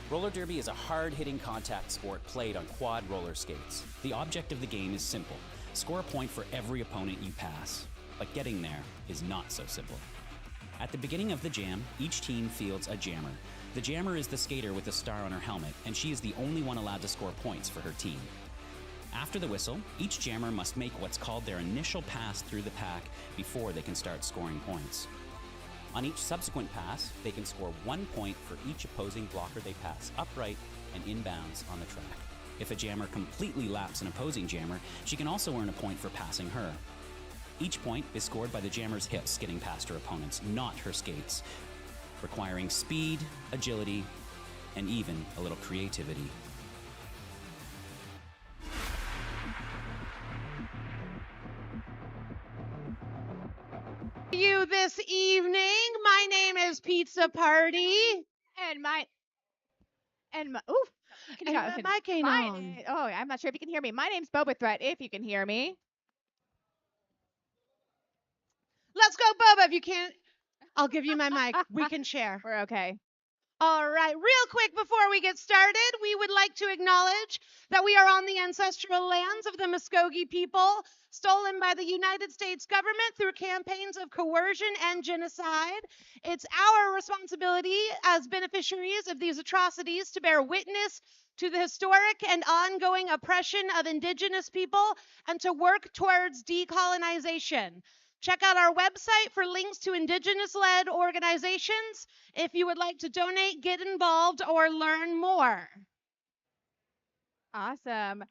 Roller derby is a hard-hitting contact sport played on quad roller skates. The object of the game is simple. Score a point for every opponent you pass. But getting there is not so simple. At the beginning of the jam, each team fields a jammer. The jammer is the skater with a star on her helmet, and she is the only one allowed to score points for her team. After the whistle, each jammer must make what's called their initial pass through the pack before they can start scoring points. On each subsequent pass, they can score 1 point for each opposing blocker they pass upright and inbounds on the track. If a jammer completely laps an opposing jammer, she can also earn a point for passing her. Each point is scored by the jammer's hips skidding past her opponents, not her skates, requiring speed, agility, and even a little creativity. You this evening. My name is Pizza Party. And my And my mic ain't on. Oh, I'm not sure if you can hear me. My name's Boba Threat, if you can hear me. Let's go, Boba. If you can't, I'll give you my mic. We can share. We're okay. All right, real quick before we get started, we would like to acknowledge that we are on the ancestral lands of the Muskogee people, stolen by the United States government through campaigns of coercion and genocide. It's our responsibility as beneficiaries of these atrocities to bear witness to the historic and ongoing oppression of Indigenous people and to work towards decolonization. Check out our website for links to Indigenous-led organizations if you would like to donate, get involved, or learn more. Awesome.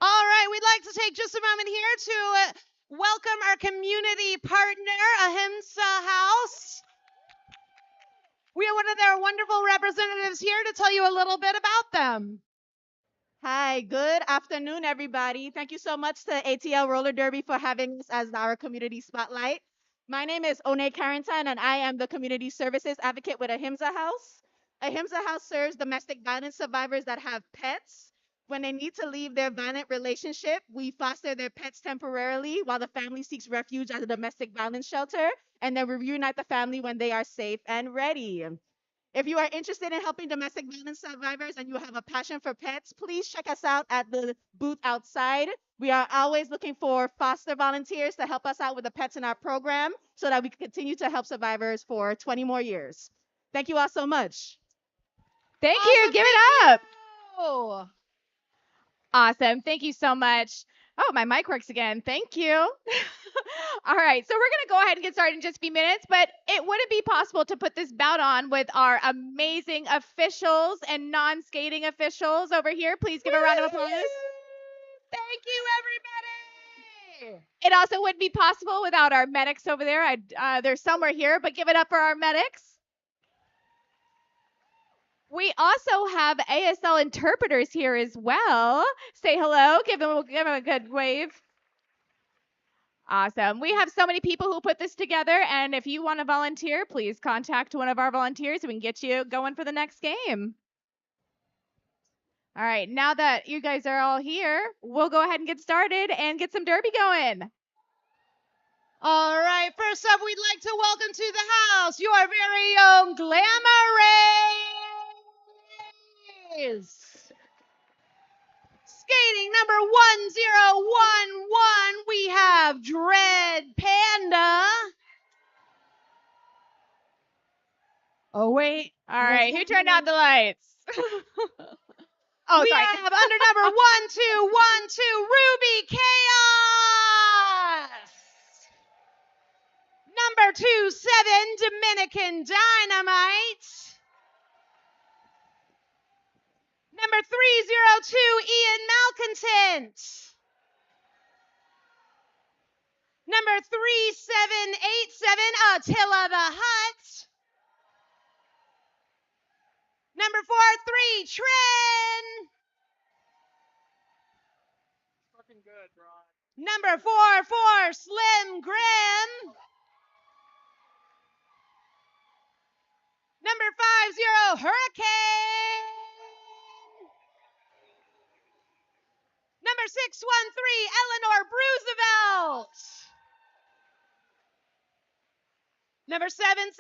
All right, we'd like to take just a moment here to welcome our community partner, Ahimsa House. We have one of their wonderful representatives here to tell you a little bit about them. Hi, good afternoon, everybody. Thank you so much to ATL Roller Derby for having us as our community spotlight. My name is One Carrington, and I am the Community Services Advocate with Ahimsa House. Ahimsa House serves domestic violence survivors that have pets. When they need to leave their violent relationship, we foster their pets temporarily while the family seeks refuge at a domestic violence shelter, and then we reunite the family when they are safe and ready. If you are interested in helping domestic violence survivors and you have a passion for pets, please check us out at the booth outside. We are always looking for foster volunteers to help us out with the pets in our program so that we can continue to help survivors for 20 more years. Thank you all so much. Thank you. Give it up. Oh. Awesome. Thank you so much. Oh, my mic works again. Thank you. All right. So we're going to go ahead and get started in just a few minutes, but it wouldn't be possible to put this bout on with our amazing officials and non-skating officials over here. Please give a round of applause. Thank you, everybody. It also wouldn't be possible without our medics over there. They're somewhere here, but give it up for our medics. We also have ASL interpreters here as well. Say hello. Give them a good wave. Awesome. We have so many people who put this together, and if you want to volunteer, please contact one of our volunteers so we can get you going for the next game. All right, now that you guys are all here, we'll go ahead and get started and get some derby going. All right, first up, we'd like to welcome to the house your very own Glamma Rays. Skating number 1011, we have Dread Panda. Oh, wait. All right, who turned out the lights? Oh, we have under number 1212, Ruby Chaos. Number 27, Dominican Dynamite. Number 302, Ian Malcontent. Number 3787, Attila the Hutt. Number 43, Tren. Looking good, Ron. Number 44, Slim Grim. Number 50, Hurricane. Number 613, Eleanor Roosevelt. Number 777,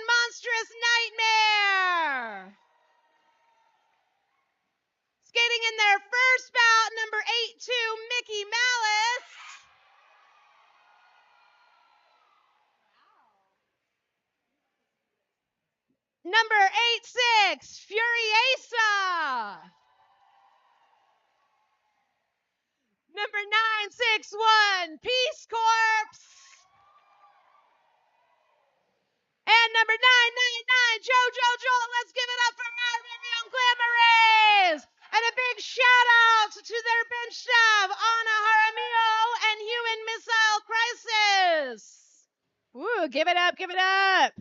Monstrous Nightmare. Skating in their first bout, number 82, Mickey Malice. Number 86, Furiesa. Number 961, Peace Corps. And number 999, JoJo Joel. Let's give it up for our very own Glamma Rays. And a big shout out to their bench staff, Ana Jaramillo and Human Missile Crisis. Woo, give it up, give it up.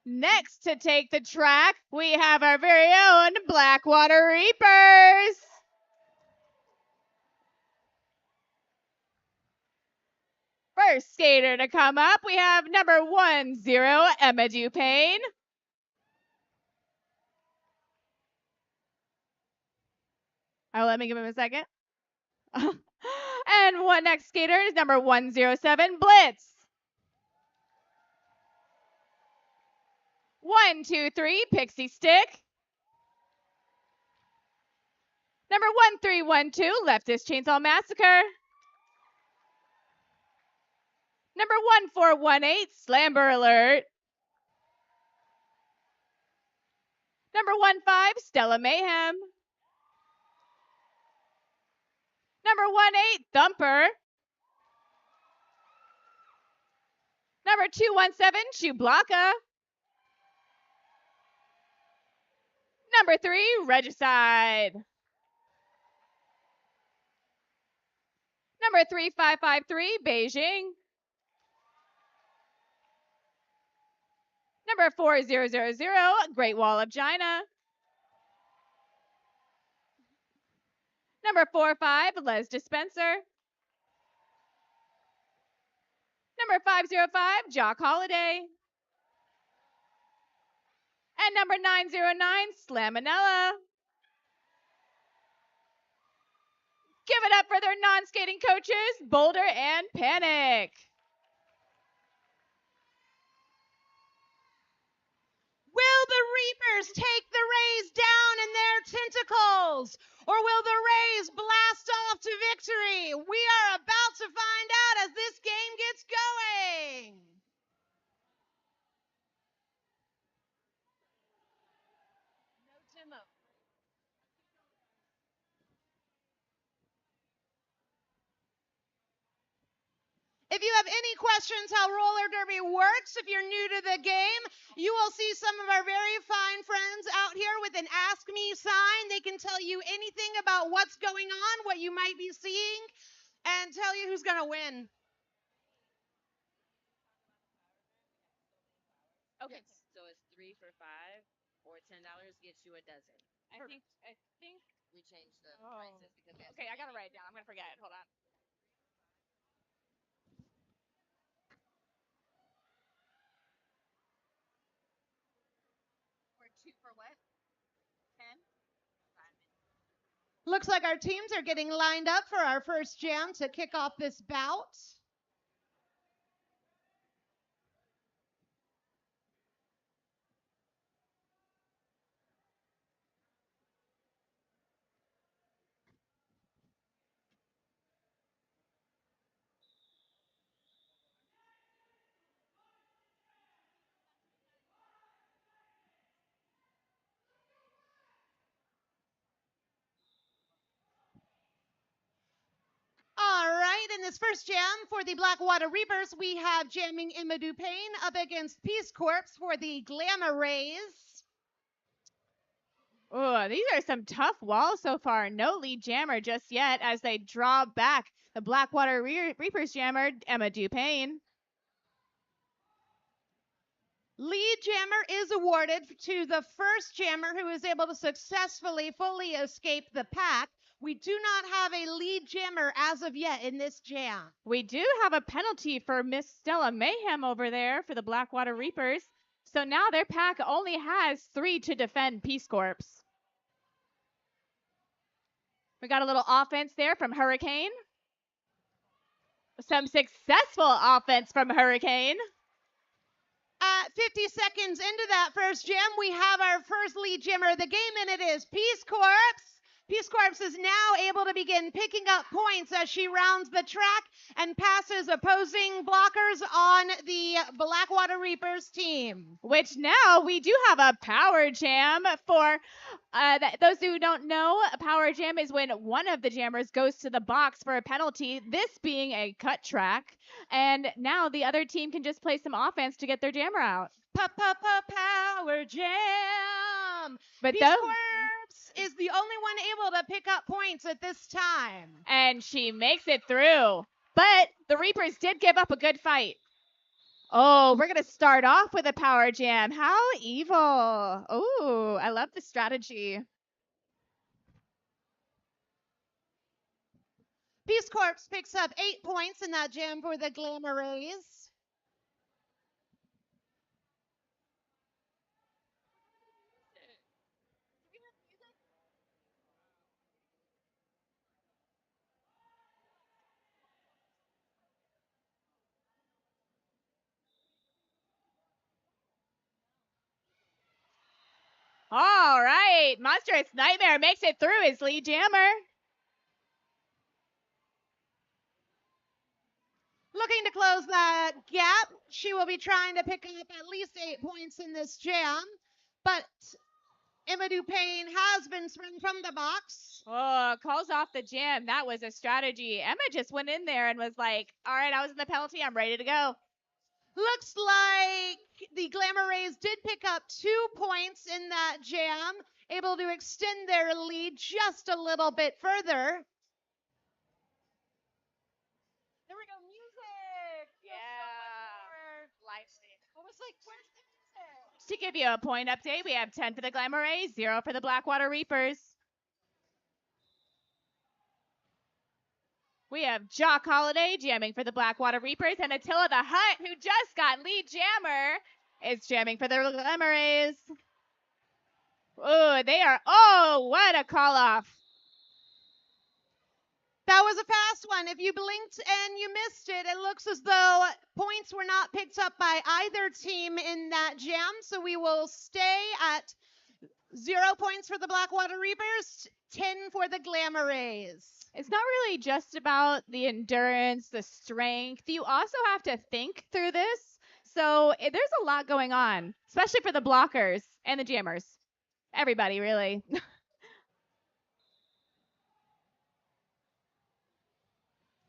Next to take the track, we have our very own Blackwater Reapers. First skater to come up, we have number 10, Emma Dupain. Oh, let me give him a second. And one next skater is number 107, Blitz. 1, 2, 3, Pixie Stick. Number 1312, Leftist Chainsaw Massacre. Number 1418, Slamber Alert. Number 15, Stella Mayhem. Number 18, Thumper. Number 217, Chewbacca. Number 3, Regicide. Number 3553, Beijing. Number 4000, Great Wall of China. Number 45, Les Dispenser. Number 505, Jock Holiday. And number 909, Slamonella. Give it up for their non-skating coaches, Boulder and Panic. Will the Reapers take the Rays down in their tentacles? Or will the Rays blast off to victory? We are about to find out as this game gets going. No Timo. If you have any questions how roller derby works, if you're new to the game, you will see some of our very fine friends out here with an Ask Me sign. They can tell you anything about what's going on, what you might be seeing, and tell you who's going to win. Okay. So it's 3 for $5 or $10 gets you a dozen. I think We changed the prices because that's okay, I gotta write it down. I'm gonna forget it. Hold on. or 2 for what? 10? Looks like our teams are getting lined up for our first jam to kick off this bout. All right, in this first jam for the Blackwater Reapers, we have jamming Emma Dupain up against Peace Corps for the Glamma Rays. Oh, these are some tough walls so far. No lead jammer just yet as they draw back the Blackwater Reapers jammer, Emma Dupain. Lead jammer is awarded to the first jammer who is able to successfully fully escape the pack. We do not have a lead jammer as of yet in this jam. We do have a penalty for Miss Stella Mayhem over there for the Blackwater Reapers. So now their pack only has 3 to defend Peace Corps. We got a little offense there from Hurricane. Some successful offense from Hurricane. 50 seconds into that first gym, we have our first lead gymmer of the game, and it is Peace Corps. Peace Corps is now able to begin picking up points as she rounds the track and passes opposing blockers on the Blackwater Reapers team. Which now we do have a power jam for those who don't know. A power jam is when one of the jammers goes to the box for a penalty, this being a cut track, and now the other team can just play some offense to get their jammer out. Power jam. But Peace Corps is the only one able to pick up points at this time. And she makes it through. But the Reapers did give up a good fight. Oh, we're going to start off with a power jam. How evil. Oh, I love the strategy. Peace Corps picks up 8 points in that jam for the Glamma Rays. All right, Monstrous Nightmare makes it through his lead jammer. Looking to close that gap, she will be trying to pick up at least 8 points in this jam, but Emma Dupain has been sprung from the box. Oh, calls off the jam. That was a strategy. Emma just went in there and was like, all right, I was in the penalty. I'm ready to go. Looks like the Glamma Rays did pick up 2 points in that jam, able to extend their lead just a little bit further. There we go, music. I was like, where's the music? To give you a point update, we have 10 for the Glamma Rays, 0 for the Blackwater Reapers. We have Jock Holiday jamming for the Blackwater Reapers, and Attila the Hut, who just got lead jammer, is jamming for the Glamma Rays. Oh, they are, oh, what a call off. That was a fast one. If you blinked and you missed it, it looks as though points were not picked up by either team in that jam, so we will stay at 0 points for the Blackwater Reapers, 10 for the Glamma Rays. It's not really just about the endurance, the strength. You also have to think through this. So there's a lot going on, especially for the blockers and the jammers. Everybody, really.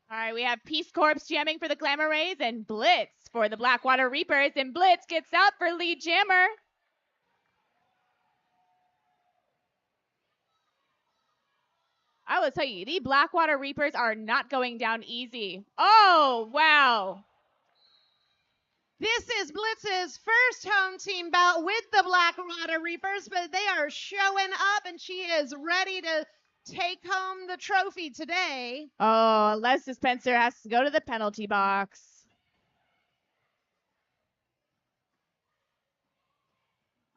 All right, we have Peace Corps jamming for the Glamma Rays and Blitz for the Blackwater Reapers. And Blitz gets out for lead jammer. I will tell you, the Blackwater Reapers are not going down easy. Oh, wow. This is Blitz's first home team bout with the Blackwater Reapers, but they are showing up, and she is ready to take home the trophy today. Oh, Les Spencer has to go to the penalty box.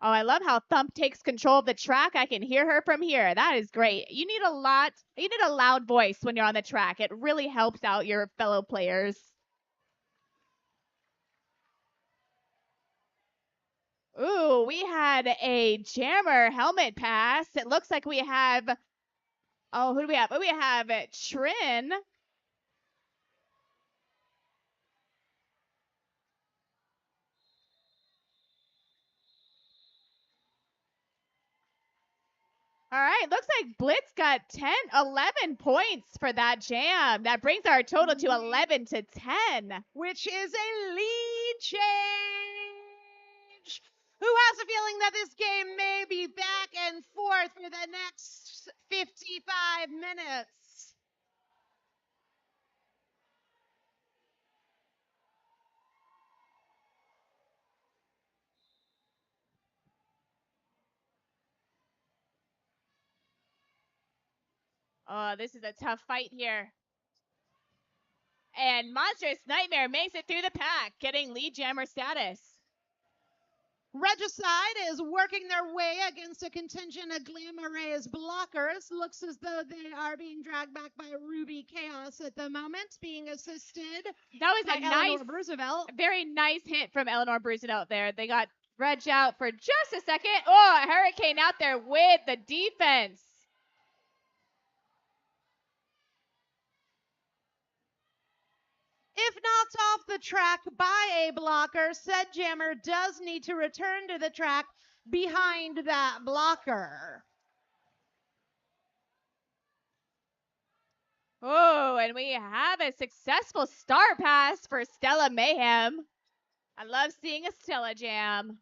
Oh, I love how Thump takes control of the track. I can hear her from here. That is great. You need a loud voice when you're on the track. It really helps out your fellow players. Ooh, we had a jammer helmet pass. It looks like we have, oh, who do we have? Oh, we have Trin. All right, looks like Blitz got 10, 11 points for that jam. That brings our total to 11 to 10. Which is a lead change. Who has a feeling that this game may be back and forth for the next 55 minutes? Oh, this is a tough fight here. And Monstrous Nightmare makes it through the pack, getting lead jammer status. Regicide is working their way against a contingent of Glamma Rays blockers. Looks as though they are being dragged back by Ruby Chaos at the moment, being assisted That was by a Eleanor Roosevelt. very nice hit from Eleanor Roosevelt there. They got Reg out for just a second. Oh, Hurricane out there with the defense. If knocked off the track by a blocker, said jammer does need to return to the track behind that blocker. Oh, and we have a successful start pass for Stella Mayhem. I love seeing a Stella jam.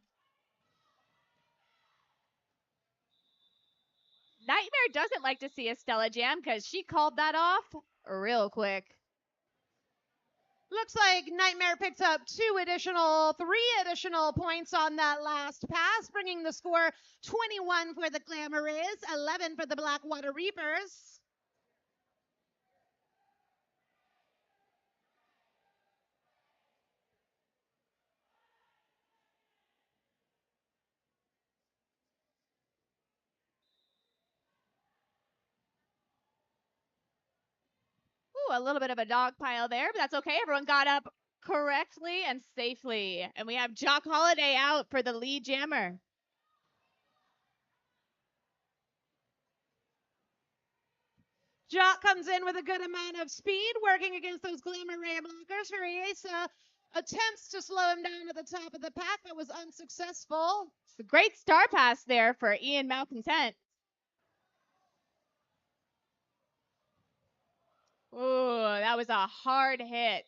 Nightmare doesn't like to see a Stella jam because she called that off real quick. Looks like Nightmare picked up three additional points on that last pass, bringing the score 21 for the Glamma Rays, 11 for the Blackwater Reapers. Ooh, a little bit of a dog pile there, but that's okay. Everyone got up correctly and safely. And we have Jock Holiday out for the lead jammer. Jock comes in with a good amount of speed, working against those Glamma Ray blockers. Furiesa attempts to slow him down at the top of the pack, but was unsuccessful. It's a great star pass there for Ian Malcontent. Ooh, that was a hard hit.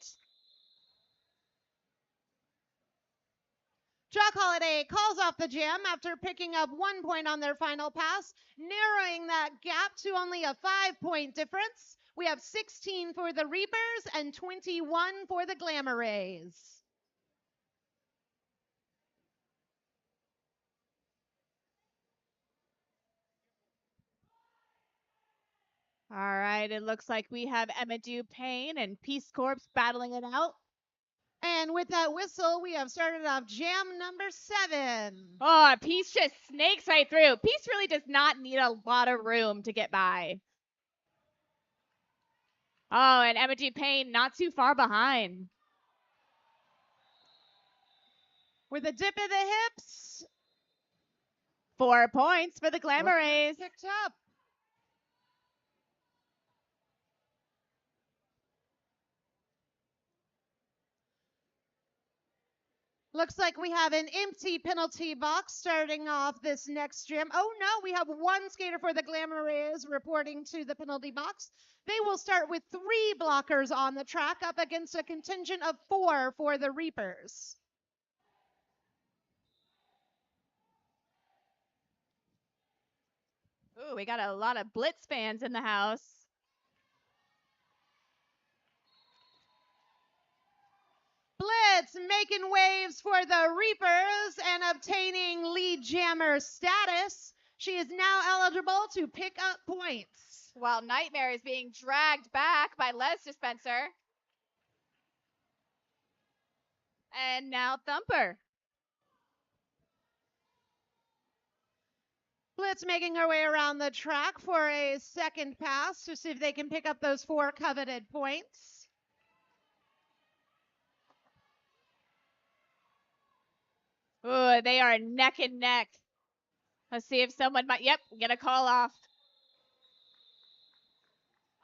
Jock Holiday calls off the jam after picking up 1 point on their final pass, narrowing that gap to only a 5-point difference. We have 16 for the Reapers and 21 for the Glamma Rays. All right, it looks like we have Emma Payne and Peace Corps battling it out. And with that whistle, we have started off jam number 7. Oh, Peace just snakes right through. Peace really does not need a lot of room to get by. Oh, and Emma Payne not too far behind. With a dip of the hips. 4 points for the Glamma Rays. Picked up. Looks like we have an empty penalty box starting off this next jam. Oh no, we have one skater for the Glamma Rays reporting to the penalty box. They will start with 3 blockers on the track up against a contingent of 4 for the Reapers. Ooh, we got a lot of Blitz fans in the house. Blitz making waves for the Reapers and obtaining lead jammer status. She is now eligible to pick up points. While Nightmare is being dragged back by Les Dispenser. And now Thumper. Blitz making her way around the track for a second pass to see if they can pick up those 4 coveted points. Ooh, they are neck and neck. Let's see if someone might, yep, get a call off.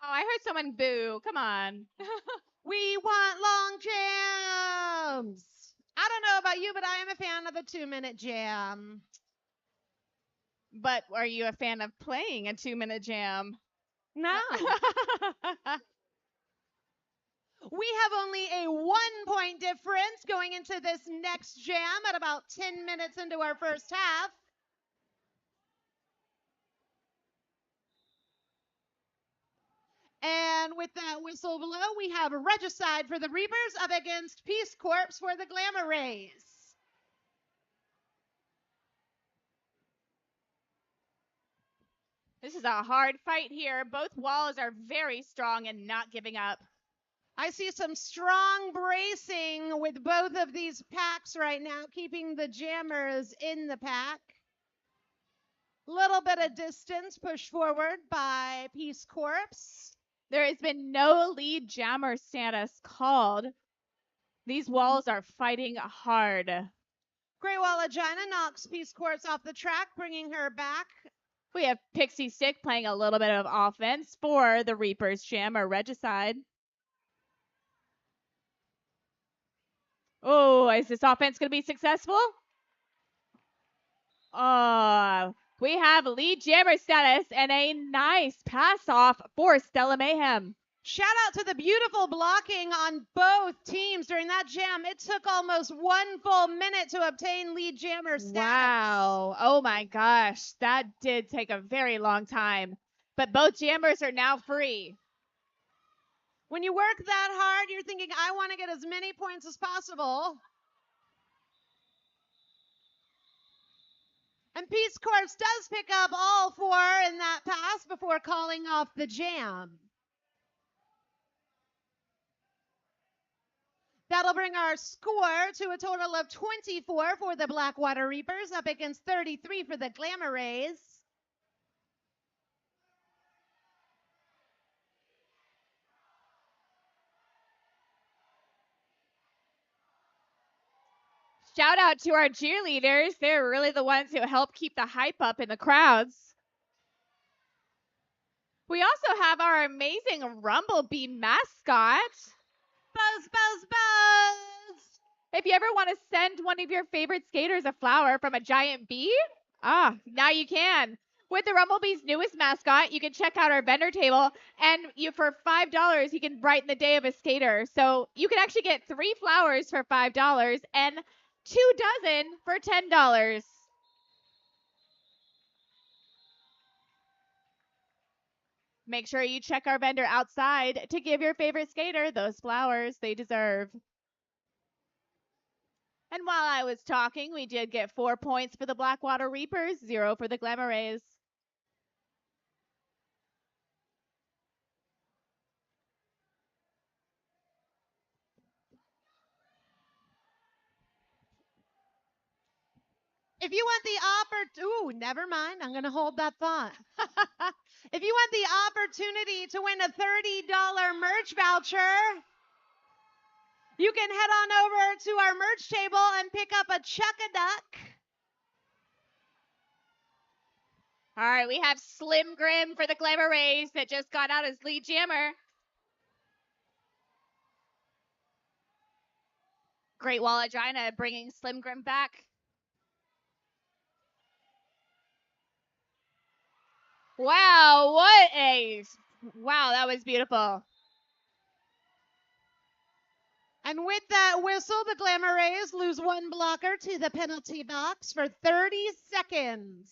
Oh, I heard someone boo. Come on. We want long jams. I don't know about you, but I am a fan of the 2-minute jam. But are you a fan of playing a 2-minute jam? No. We have only a 1-point difference going into this next jam at about 10 minutes into our first half. And with that whistle below, we have Regicide for the Reapers up against Peace Corps for the Glamma Rays. This is a hard fight here. Both walls are very strong and not giving up. I see some strong bracing with both of these packs right now, keeping the jammers in the pack. Little bit of distance pushed forward by Peace Corps. There has been no lead jammer status called. These walls are fighting hard. Great Wall of China knocks Peace Corps off the track, bringing her back. We have Pixie Stick playing a little bit of offense for the Reapers jammer Regicide. Oh, is this offense going to be successful? Oh, we have lead jammer status and a nice pass off for Stella Mayhem. Shout out to the beautiful blocking on both teams during that jam. It took almost 1 full minute to obtain lead jammer status. Wow. Oh my gosh. That did take a very long time. But both jammers are now free. When you work that hard, you're thinking, I want to get as many points as possible. And Peace Corps does pick up all 4 in that pass before calling off the jam. That'll bring our score to a total of 24 for the Blackwater Reapers, up against 33 for the Glamma Rays. Shout out to our cheerleaders. They're really the ones who help keep the hype up in the crowds. We also have our amazing Rumblebee mascot. Buzz, buzz, buzz! If you ever want to send one of your favorite skaters a flower from a giant bee, now you can. With the Rumblebee's newest mascot, you can check out our vendor table, and for $5, you can brighten the day of a skater. So you can actually get 3 flowers for $5 and 2 dozen for $10. Make sure you check our vendor outside to give your favorite skater those flowers they deserve. And while I was talking, we did get 4 points for the Blackwater Reapers, 0 for the Glamma Rays. If you want the never mind. I'm going to hold that thought. If you want the opportunity to win a $30 merch voucher, you can head on over to our merch table and pick up a Chuck-a-Duck. All right, we have Slim Grim for the Glamma Rays that just got out as lead jammer. Great Wall of China bringing Slim Grim back. Wow, wow, that was beautiful. And with that whistle, the Glamma Rays lose 1 blocker to the penalty box for 30 seconds.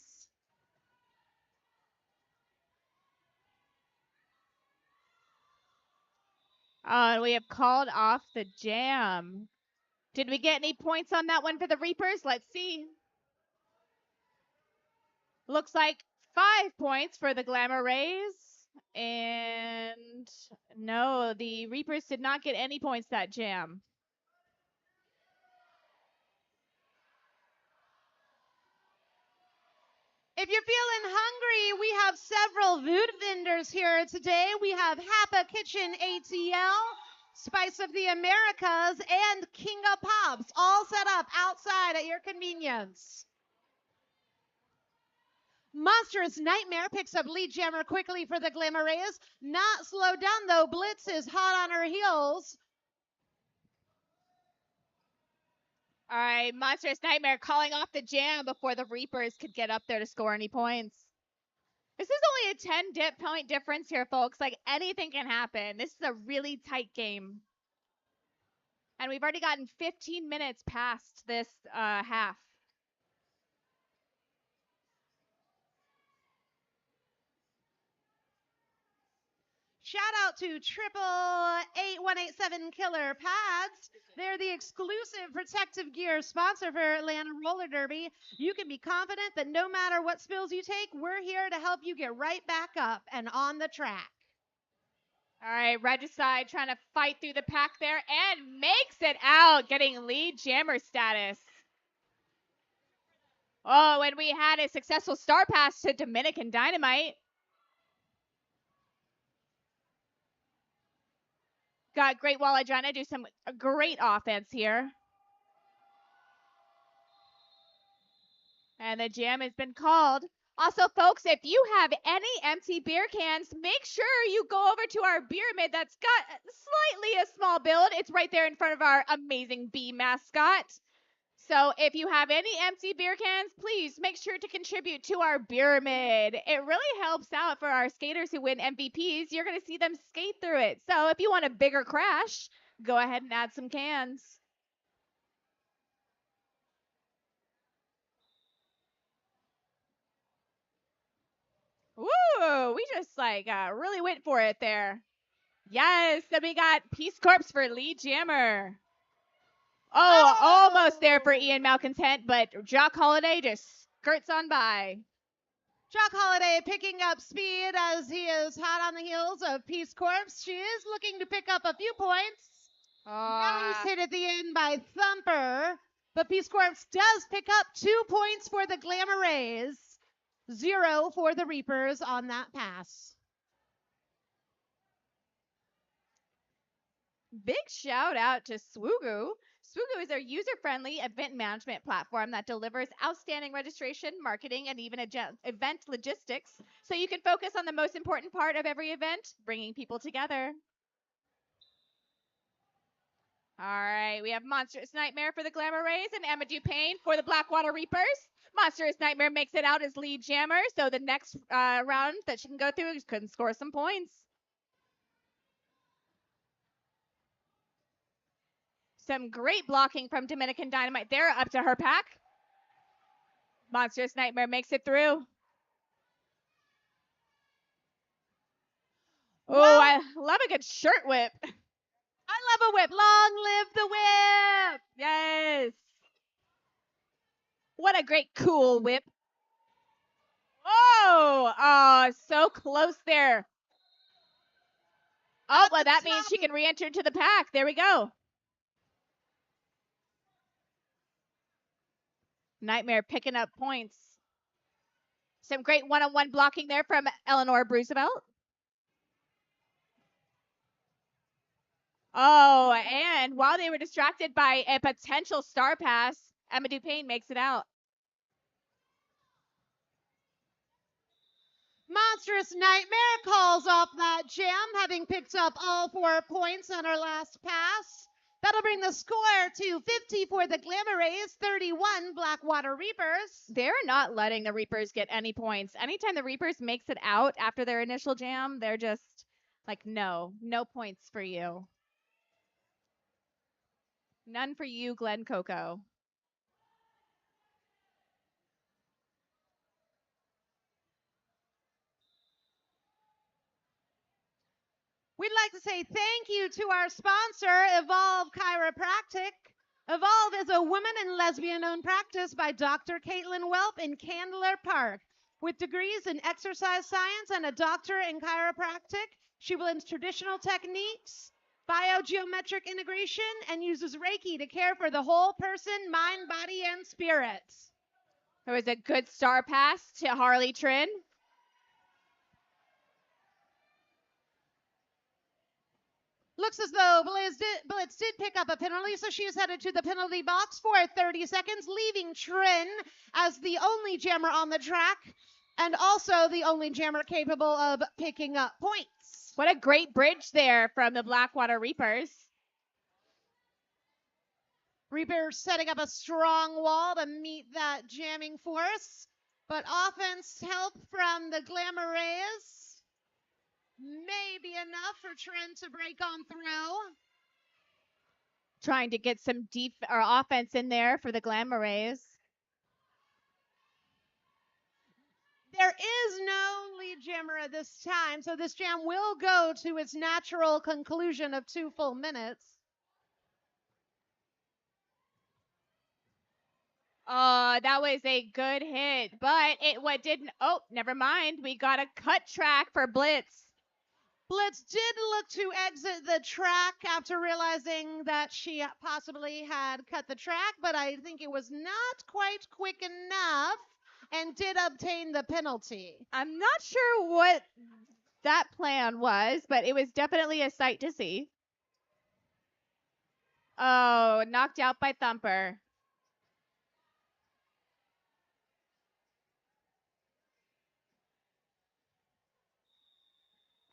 And we have called off the jam. Did we get any points on that one for the Reapers? Let's see. Looks like 5 points for the Glamma Rays. And no, the Reapers did not get any points that jam. If you're feeling hungry, we have several food vendors here today. We have Hapa Kitchen ATL, Spice of the Americas, and King of Pops, all set up outside at your convenience. Monstrous Nightmare picks up lead jammer quickly for the Glamma Rays. Not slowed down, though. Blitz is hot on her heels. All right, Monstrous Nightmare calling off the jam before the Reapers could get up there to score any points. This is only a 10-point difference here, folks. Like, anything can happen. This is a really tight game. And we've already gotten 15 minutes past this half. Shout out to 888-187 Killer Pads. They're the exclusive protective gear sponsor for Atlanta Roller Derby. You can be confident that no matter what spills you take, we're here to help you get right back up and on the track. All right, Regicide trying to fight through the pack there and makes it out, getting lead jammer status. Oh, and we had a successful star pass to Dominican Dynamite. Got Great Wall trying to do some great offense here. And the jam has been called. Also, folks, if you have any empty beer cans, make sure you go over to our beer mid that's got slightly a small build. It's right there in front of our amazing bee mascot. So if you have any empty beer cans, please make sure to contribute to our beer mid. It really helps out for our skaters who win MVPs. You're going to see them skate through it. So if you want a bigger crash, go ahead and add some cans. Woo! We just really went for it there. Yes, then we got Peace Corps for lead jammer. Oh, almost there for Ian Malcontent, but Jock Holiday just skirts on by. Jock Holiday picking up speed as he is hot on the heels of Peace Corps. She is looking to pick up a few points. Nice hit at the end by Thumper, but Peace Corps does pick up 2 points for the Glamma Rays, 0 for the Reapers on that pass. Big shout out to Swoogu. Swoogu is our user-friendly event management platform that delivers outstanding registration, marketing, and even event logistics, so you can focus on the most important part of every event, bringing people together. All right, we have Monstrous Nightmare for the Glamma Rays and Emma Dupain for the Blackwater Reapers. Monstrous Nightmare makes it out as lead jammer, so the next round that she can go through can score some points. Some great blocking from Dominican Dynamite there up to her pack. Monstrous Nightmare makes it through. Oh, I love a good shirt whip. I love a whip. Long live the whip. Yes. What a great cool whip. Oh, so close there. Oh, well, that means she can re-enter into the pack. There we go. Nightmare picking up points. Some great one-on-one blocking there from Eleanor Roosevelt. Oh, and while they were distracted by a potential star pass, Emma Dupain makes it out. Monstrous Nightmare calls off that jam, having picked up all 4 points on her last pass. That'll bring the score to 50 for the Glamma Rays, 31 Blackwater Reapers. They're not letting the Reapers get any points. Anytime the Reapers makes it out after their initial jam, they're just like, no points for you. None for you, Glen Coco. We'd like to say thank you to our sponsor, Evolve Chiropractic. Evolve is a woman and lesbian-owned practice by Dr. Caitlin Welp in Candler Park. With degrees in exercise science and a doctorate in chiropractic, she blends traditional techniques, biogeometric integration, and uses Reiki to care for the whole person, mind, body, and spirit. There was a good star pass to Harley Trin. Looks as though Blitz did pick up a penalty, so she is headed to the penalty box for 30 seconds, leaving Trin as the only jammer on the track and also the only jammer capable of picking up points. What a great bridge there from the Blackwater Reapers. Reapers setting up a strong wall to meet that jamming force, but offense help from the Glamma Rays may be enough for Trin to break on through. Trying to get some offense in there for the Glamma Rays. There is no lead jammer at this time, so this jam will go to its natural conclusion of 2 full minutes. Oh, that was a good hit, but never mind. We got a cut track for Blitz. Blitz did look to exit the track after realizing that she possibly had cut the track, but I think it was not quite quick enough and did obtain the penalty. I'm not sure what that plan was, but it was definitely a sight to see. Oh, knocked out by Thumper.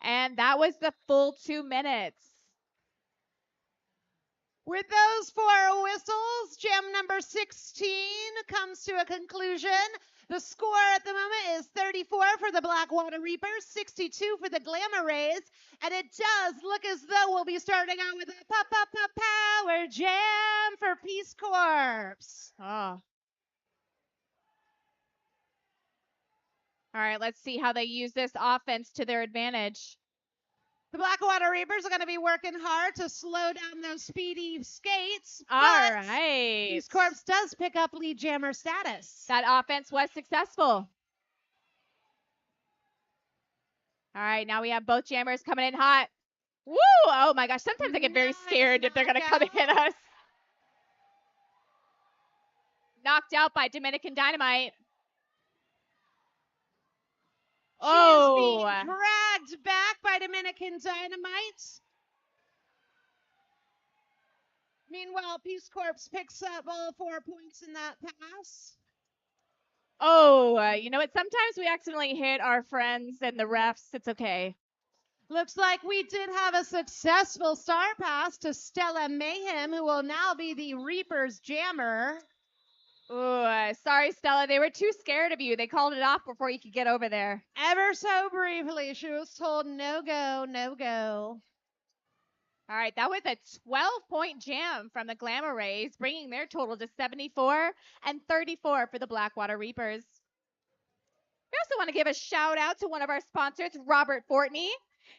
And that was the full 2 minutes. With those 4 whistles, jam number 16 comes to a conclusion. The score at the moment is 34 for the Blackwater Reapers, 62 for the Glamma Rays, and it does look as though we'll be starting out with a power jam for Peace Corps. Oh. All right, let's see how they use this offense to their advantage. The Blackwater Reapers are going to be working hard to slow down those speedy skates. All but right. Peace Corps does pick up lead jammer status. That offense was successful. All right, now we have both jammers coming in hot. Woo! Oh my gosh, sometimes I get very scared if they're going to come and hit us. Knocked out by Dominican Dynamite. She is being dragged back by Dominican Dynamite. Meanwhile, Peace Corps picks up all 4 points in that pass. Oh, you know what? Sometimes we accidentally hit our friends and the refs. It's okay. Looks like we did have a successful star pass to Stella Mayhem, who will now be the Reapers jammer. Ooh, sorry, Stella. They were too scared of you. They called it off before you could get over there. Ever so briefly, she was told no go, no go. All right, that was a 12-point jam from the Glamma Rays, bringing their total to 74 and 34 for the Blackwater Reapers. We also want to give a shout out to one of our sponsors, Robert Fortney.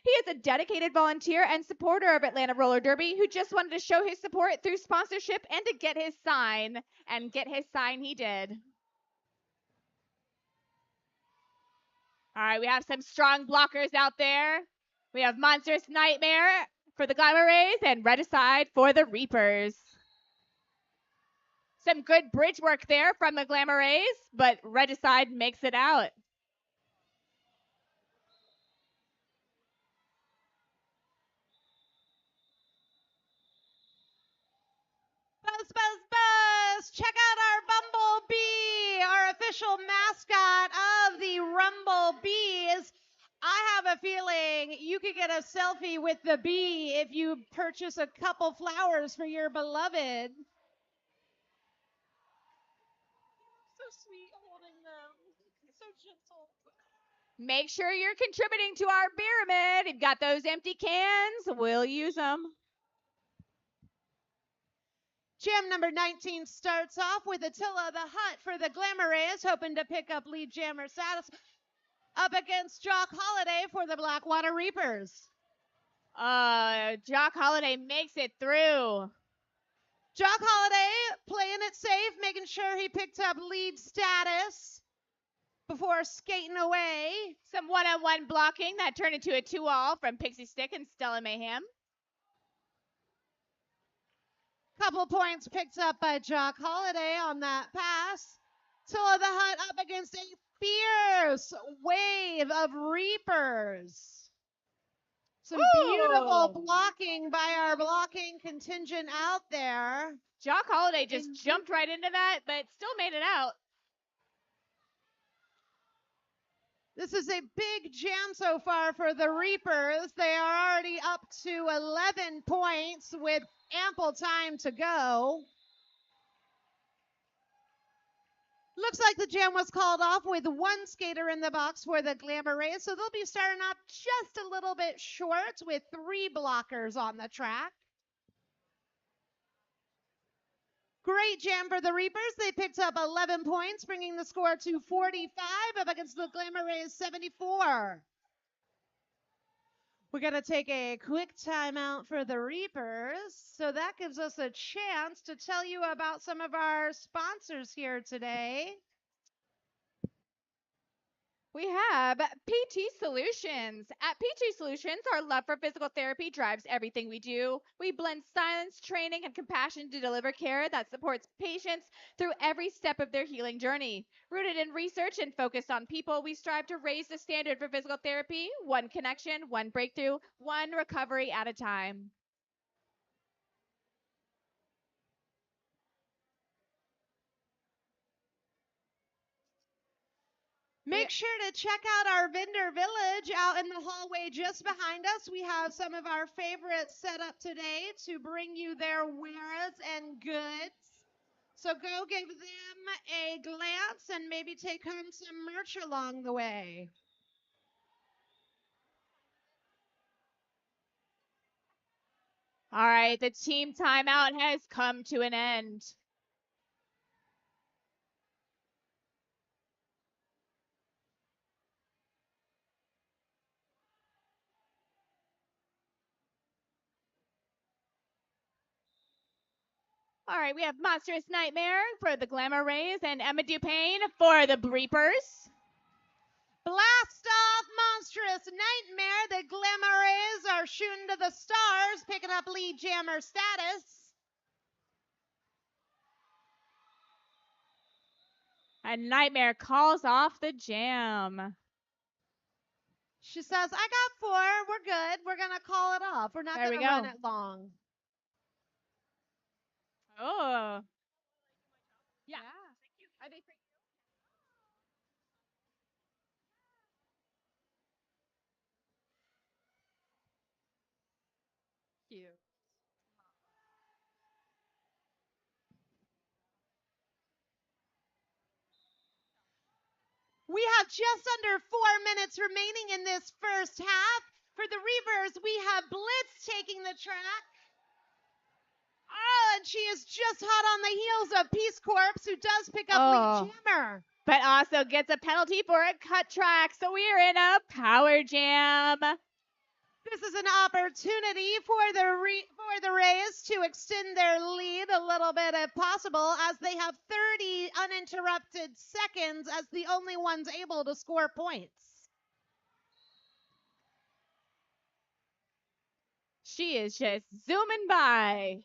He is a dedicated volunteer and supporter of Atlanta Roller Derby who just wanted to show his support through sponsorship and to get his sign. And get his sign he did. All right, we have some strong blockers out there. We have Monstrous Nightmare for the Glamma Rays and Regicide for the Reapers. Some good bridge work there from the Glamma Rays, but Regicide makes it out. Buzz, buzz, buzz! Check out our Bumblebee, our official mascot of the Rumble Bees. I have a feeling you could get a selfie with the bee if you purchase a couple flowers for your beloved. So sweet holding them. So gentle. Make sure you're contributing to our pyramid. You've got those empty cans. We'll use them. Jam number 19 starts off with Attila the Hut for the Glamma Rays, hoping to pick up lead jammer status up against Jock Holiday for the Blackwater Reapers. Jock Holiday makes it through. Jock Holiday playing it safe, making sure he picked up lead status before skating away. Some one-on-one blocking that turned into a 2-all from Pixie Stick and Stella Mayhem. Couple points picked up by Jock Holiday on that pass. Attila the Hut up against a fierce wave of Reapers. Some beautiful blocking by our blocking contingent out there. Jock Holiday just jumped right into that, but still made it out. This is a big jam so far for the Reapers. They are already up to 11 points with ample time to go. Looks like the jam was called off with one skater in the box for the Glamma Rays, so they'll be starting off just a little bit short with 3 blockers on the track. Great jam for the Reapers. They picked up 11 points, bringing the score to 45 up against the Glamma Rays 74. We're going to take a quick timeout for the Reapers. So that gives us a chance to tell you about some of our sponsors here today. We have PT Solutions. At PT Solutions, our love for physical therapy drives everything we do. We blend science, training, and compassion to deliver care that supports patients through every step of their healing journey. Rooted in research and focused on people, we strive to raise the standard for physical therapy, one connection, one breakthrough, one recovery at a time. Make sure to check out our vendor village out in the hallway just behind us. We have some of our favorites set up today to bring you their wares and goods. So go give them a glance and maybe take home some merch along the way. All right, the team timeout has come to an end. All right, we have Monstrous Nightmare for the Glamma Rays and Emma Dupain for the Breepers. Blast off, Monstrous Nightmare. The Glamma Rays are shooting to the stars, picking up lead jammer status. And Nightmare calls off the jam. She says, I got 4. We're good. We're going to call it off. We're not There going we to go. run it long. Oh. Yeah. Are they free? Cute. We have just under 4 minutes remaining in this first half. For the Reavers, we have Blitz taking the track. Oh, and she is just hot on the heels of Peace Corps, who does pick up lead jammer. But also gets a penalty for a cut track. So we are in a power jam. This is an opportunity for the Rays to extend their lead a little bit if possible, as they have 30 uninterrupted seconds as the only ones able to score points. She is just zooming by.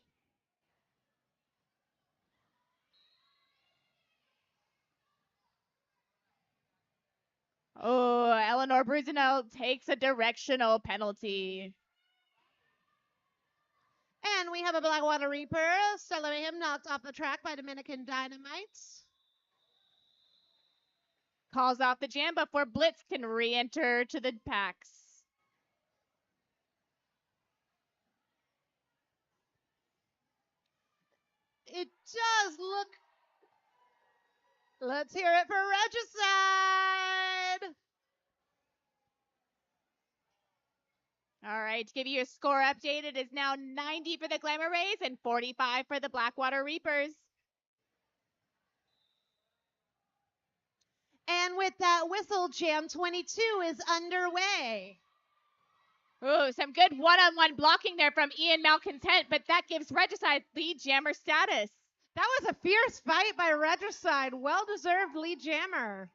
Oh, Eleanor Brusinel takes a directional penalty. And we have a Blackwater Reaper, Stella Mayhem, knocked off the track by Dominican Dynamite. Calls off the jam before Blitz can re-enter to the packs. It does look. Let's hear it for Regicide. All right, to give you a score update, it is now 90 for the Glamma Rays and 45 for the Blackwater Reapers. And with that whistle, Jam 22 is underway. Ooh, some good one-on-one blocking there from Ian Malcontent, but that gives Regicide lead jammer status. That was a fierce fight by Regicide. Well-deserved lead jammer.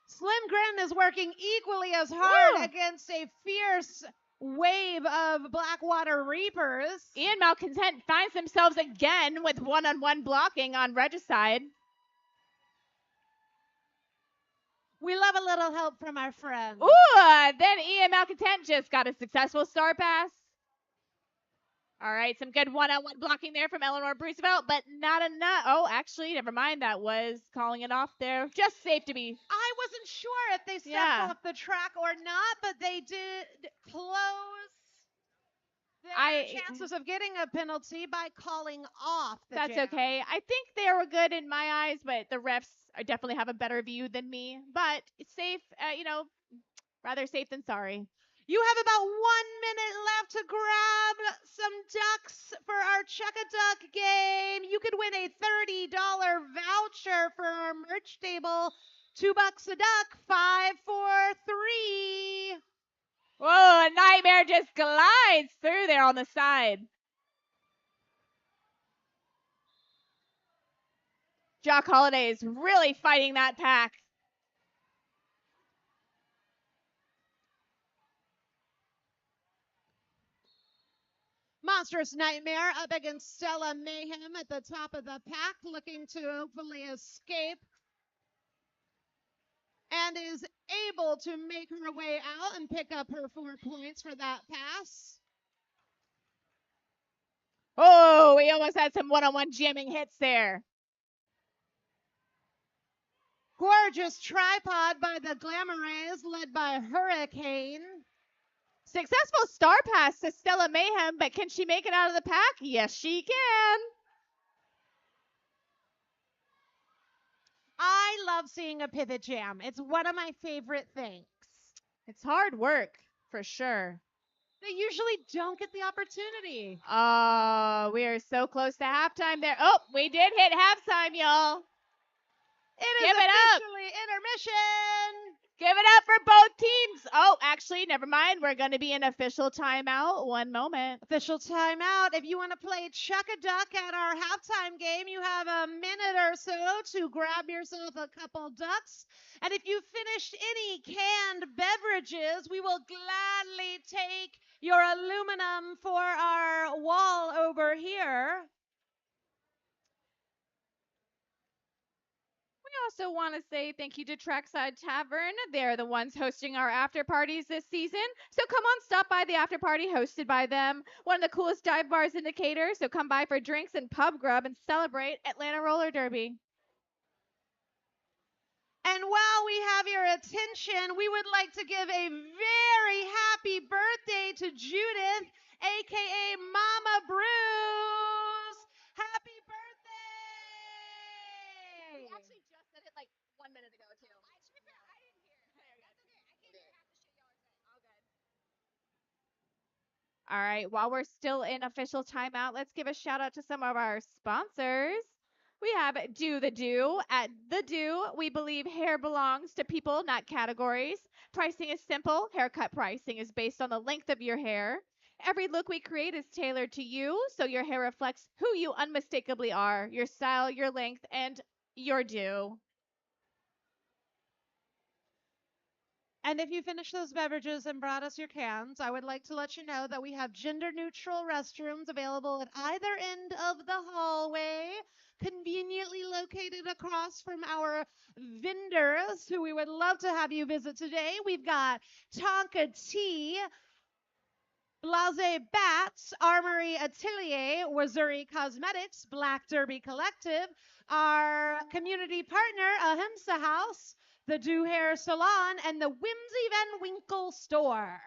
Slim Grin is working equally as hard against a fierce wave of Blackwater Reapers. Ian Malcontent finds themselves again with one-on-one blocking on Regicide. We love a little help from our friends. Ooh, then Ian Malcontent just got a successful star pass. All right, some good one-on-one blocking there from Eleanor Brucevelt, but not enough. Oh, actually, never mind. That was calling it off there. Just safe to be. I wasn't sure if they stepped off the track or not, but they did close their chances of getting a penalty by calling off the That's jam. okay. I think they were good in my eyes, but the refs definitely have a better view than me. But it's safe, rather safe than sorry. You have about 1 minute left to grab some ducks for our Chuck-a-Duck game. You could win a $30 voucher for our merch table. $2 a duck, 5 for 3. Whoa, a Nightmare just glides through there on the side. Jock Holiday is really fighting that pack. Monstrous Nightmare up against Stella Mayhem at the top of the pack, looking to hopefully escape. And is able to make her way out and pick up her 4 points for that pass. Oh, we almost had some one-on-one jamming hits there. Gorgeous tripod by the Glamma Rays, led by Hurricane. Successful star pass to Stella Mayhem, but can she make it out of the pack? Yes, she can. I love seeing a pivot jam. It's one of my favorite things. It's hard work, for sure. They usually don't get the opportunity. We are so close to halftime there. Oh, we did hit halftime, y'all. It is Give it up. officially intermission. Give it up for both teams. Oh, actually, never mind. We're going to be in official timeout. One moment. Official timeout. If you want to play Chuck a Duck at our halftime game, you have a minute or so to grab yourself a couple ducks. And if you finished any canned beverages, we will gladly take your aluminum for our wall over here. We also want to say thank you to Trackside Tavern. They're the ones hosting our after parties this season. So come on, stop by the after party hosted by them. One of the coolest dive bars in Decatur. So come by for drinks and pub grub and celebrate Atlanta Roller Derby. And while we have your attention, we would like to give a very happy birthday to Judith, a.k.a. Mama Bruce. Happy birthday! We actually just said it like 1 minute ago, too. I didn't hear. That's okay. I can't hear half the shit y'all are saying. All good. All right. While we're still in official timeout, let's give a shout out to some of our sponsors. We have Do the Do. At The Do, we believe hair belongs to people, not categories. Pricing is simple. Haircut pricing is based on the length of your hair. Every look we create is tailored to you, so your hair reflects who you unmistakably are, your style, your length, and your do. And if you finished those beverages and brought us your cans, I would like to let you know that we have gender-neutral restrooms available at either end of the hallway, conveniently located across from our vendors who we would love to have you visit today. We've got Tonka Tea, Blase Bats, Armory Atelier, Wazuri Cosmetics, Black Derby Collective, our community partner, Ahimsa House, the Do Hair Salon, and the Whimsy Van Winkle Store.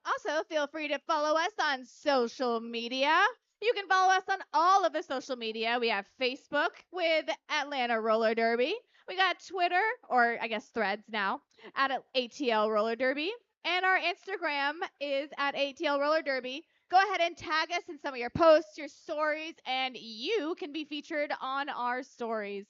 Also, feel free to follow us on social media. You can follow us on all of the social media. We have Facebook with Atlanta Roller Derby. We got Twitter, or I guess Threads now, at ATL Roller Derby. And our Instagram is at ATL Roller Derby. Go ahead and tag us in some of your posts, your stories, and you can be featured on our stories.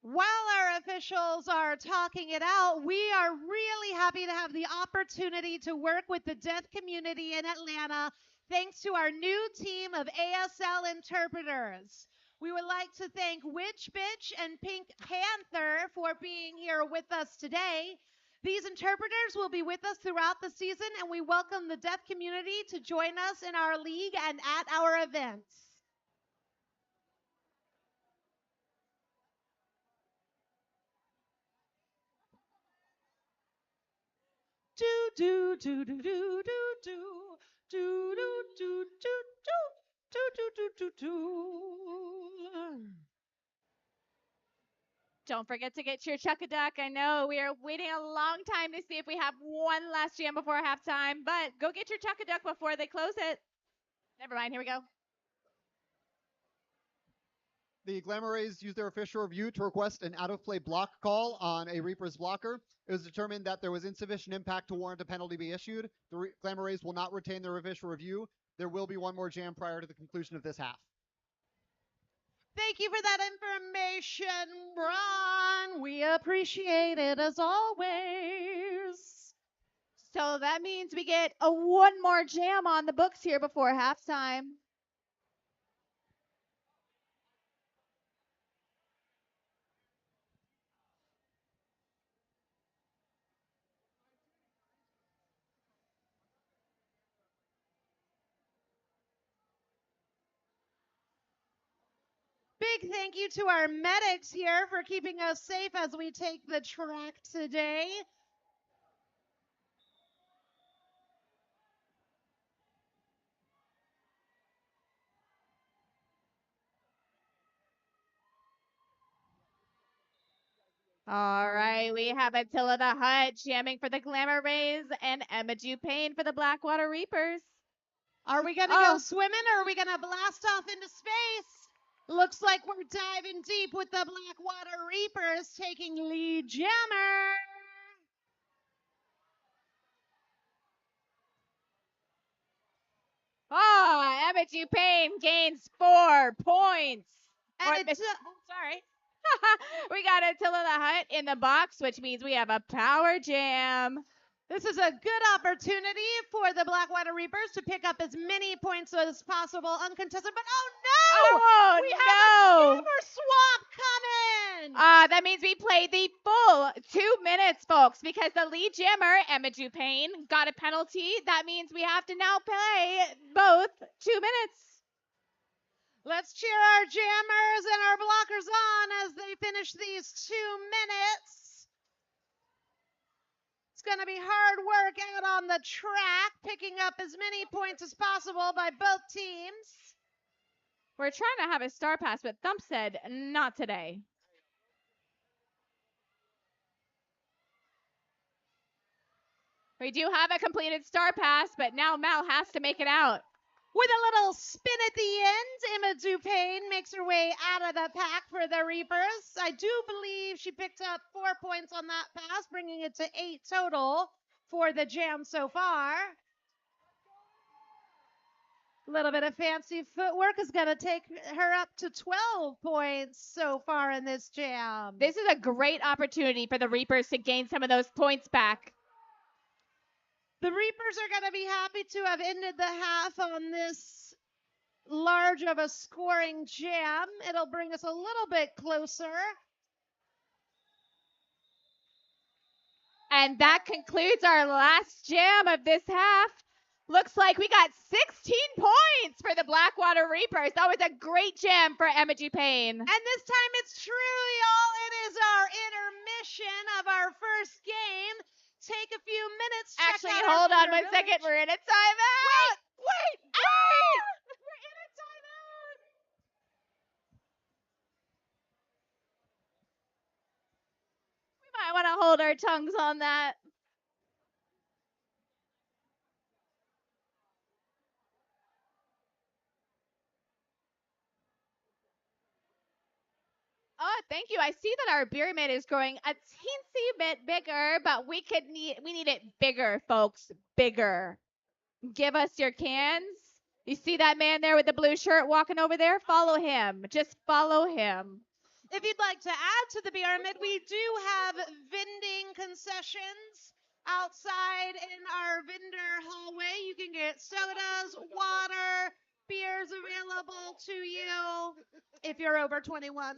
While our officials are talking it out, we are really happy to have the opportunity to work with the deaf community in Atlanta thanks to our new team of ASL interpreters. We would like to thank Witch Bitch and Pink Panther for being here with us today. These interpreters will be with us throughout the season, and we welcome the deaf community to join us in our league and at our events. Do do do do do do do do do do do do do do. Don't forget to get your Chuck-a-Duck. I know we are waiting a long time to see if we have one last jam before halftime, but go get your Chuck-a-Duck before they close it. Never mind, here we go. The Glamma Rays used their official review to request an out-of-play block call on a Reaper's blocker. It was determined that there was insufficient impact to warrant a penalty be issued. The Glamma Rays will not retain their official review. There will be one more jam prior to the conclusion of this half. Thank you for that information, Ron. We appreciate it as always. So that means we get one more jam on the books here before halftime. Big thank you to our medics here for keeping us safe as we take the track today. All right, we have Attila the Hutt jamming for the Glamma Rays and Emma Dupain for the Blackwater Reapers. Are we going to go swimming or are we going to blast off into space? Looks like we're diving deep with the Blackwater Reapers taking lead jammer. Oh, Emma Dupain gains 4 points. And Sorry. We got Attila the Hutt in the box, which means we have a power jam. this is a good opportunity for the Blackwater Reapers to pick up as many points as possible uncontested. But oh no! Oh, We no! have a jammer swap coming! That means we played the full 2 minutes, folks, because the lead jammer, Emma Dupain, got a penalty. That means we have to now play both 2 minutes. Let's cheer our jammers and our blockers on as they finish these 2 minutes. It's going to be hard work out on the track, picking up as many points as possible by both teams. We're trying to have a star pass, but Thump said not today. We do have a completed star pass, but now Mal has to make it out. With a little spin at the end, Emma Dupain makes her way out of the pack for the Reapers. I do believe she picked up 4 points on that pass, bringing it to 8 total for the jam so far. A little bit of fancy footwork is going to take her up to 12 points so far in this jam. This is a great opportunity for the Reapers to gain some of those points back. The Reapers are going to be happy to have ended the half on this large of a scoring jam. It'll bring us a little bit closer. And that concludes our last jam of this half. Looks like we got 16 points for the Blackwater Reapers. That was a great jam for Emma Dupain. And this time it's true, y'all. It is our intermission of our first game. Take a few minutes. Actually, check out hold our on 1 second. We're in a timeout. Wait. We're in a timeout. We might want to hold our tongues on that. Oh, thank you. I see that our pyramid is growing a teensy bit bigger, but we need it bigger, folks. Bigger. Give us your cans. You see that man there with the blue shirt walking over there? Follow him. Just follow him. If you'd like to add to the pyramid, we do have vending concessions outside in our vendor hallway. You can get sodas, water, beers available to you if you're over 21.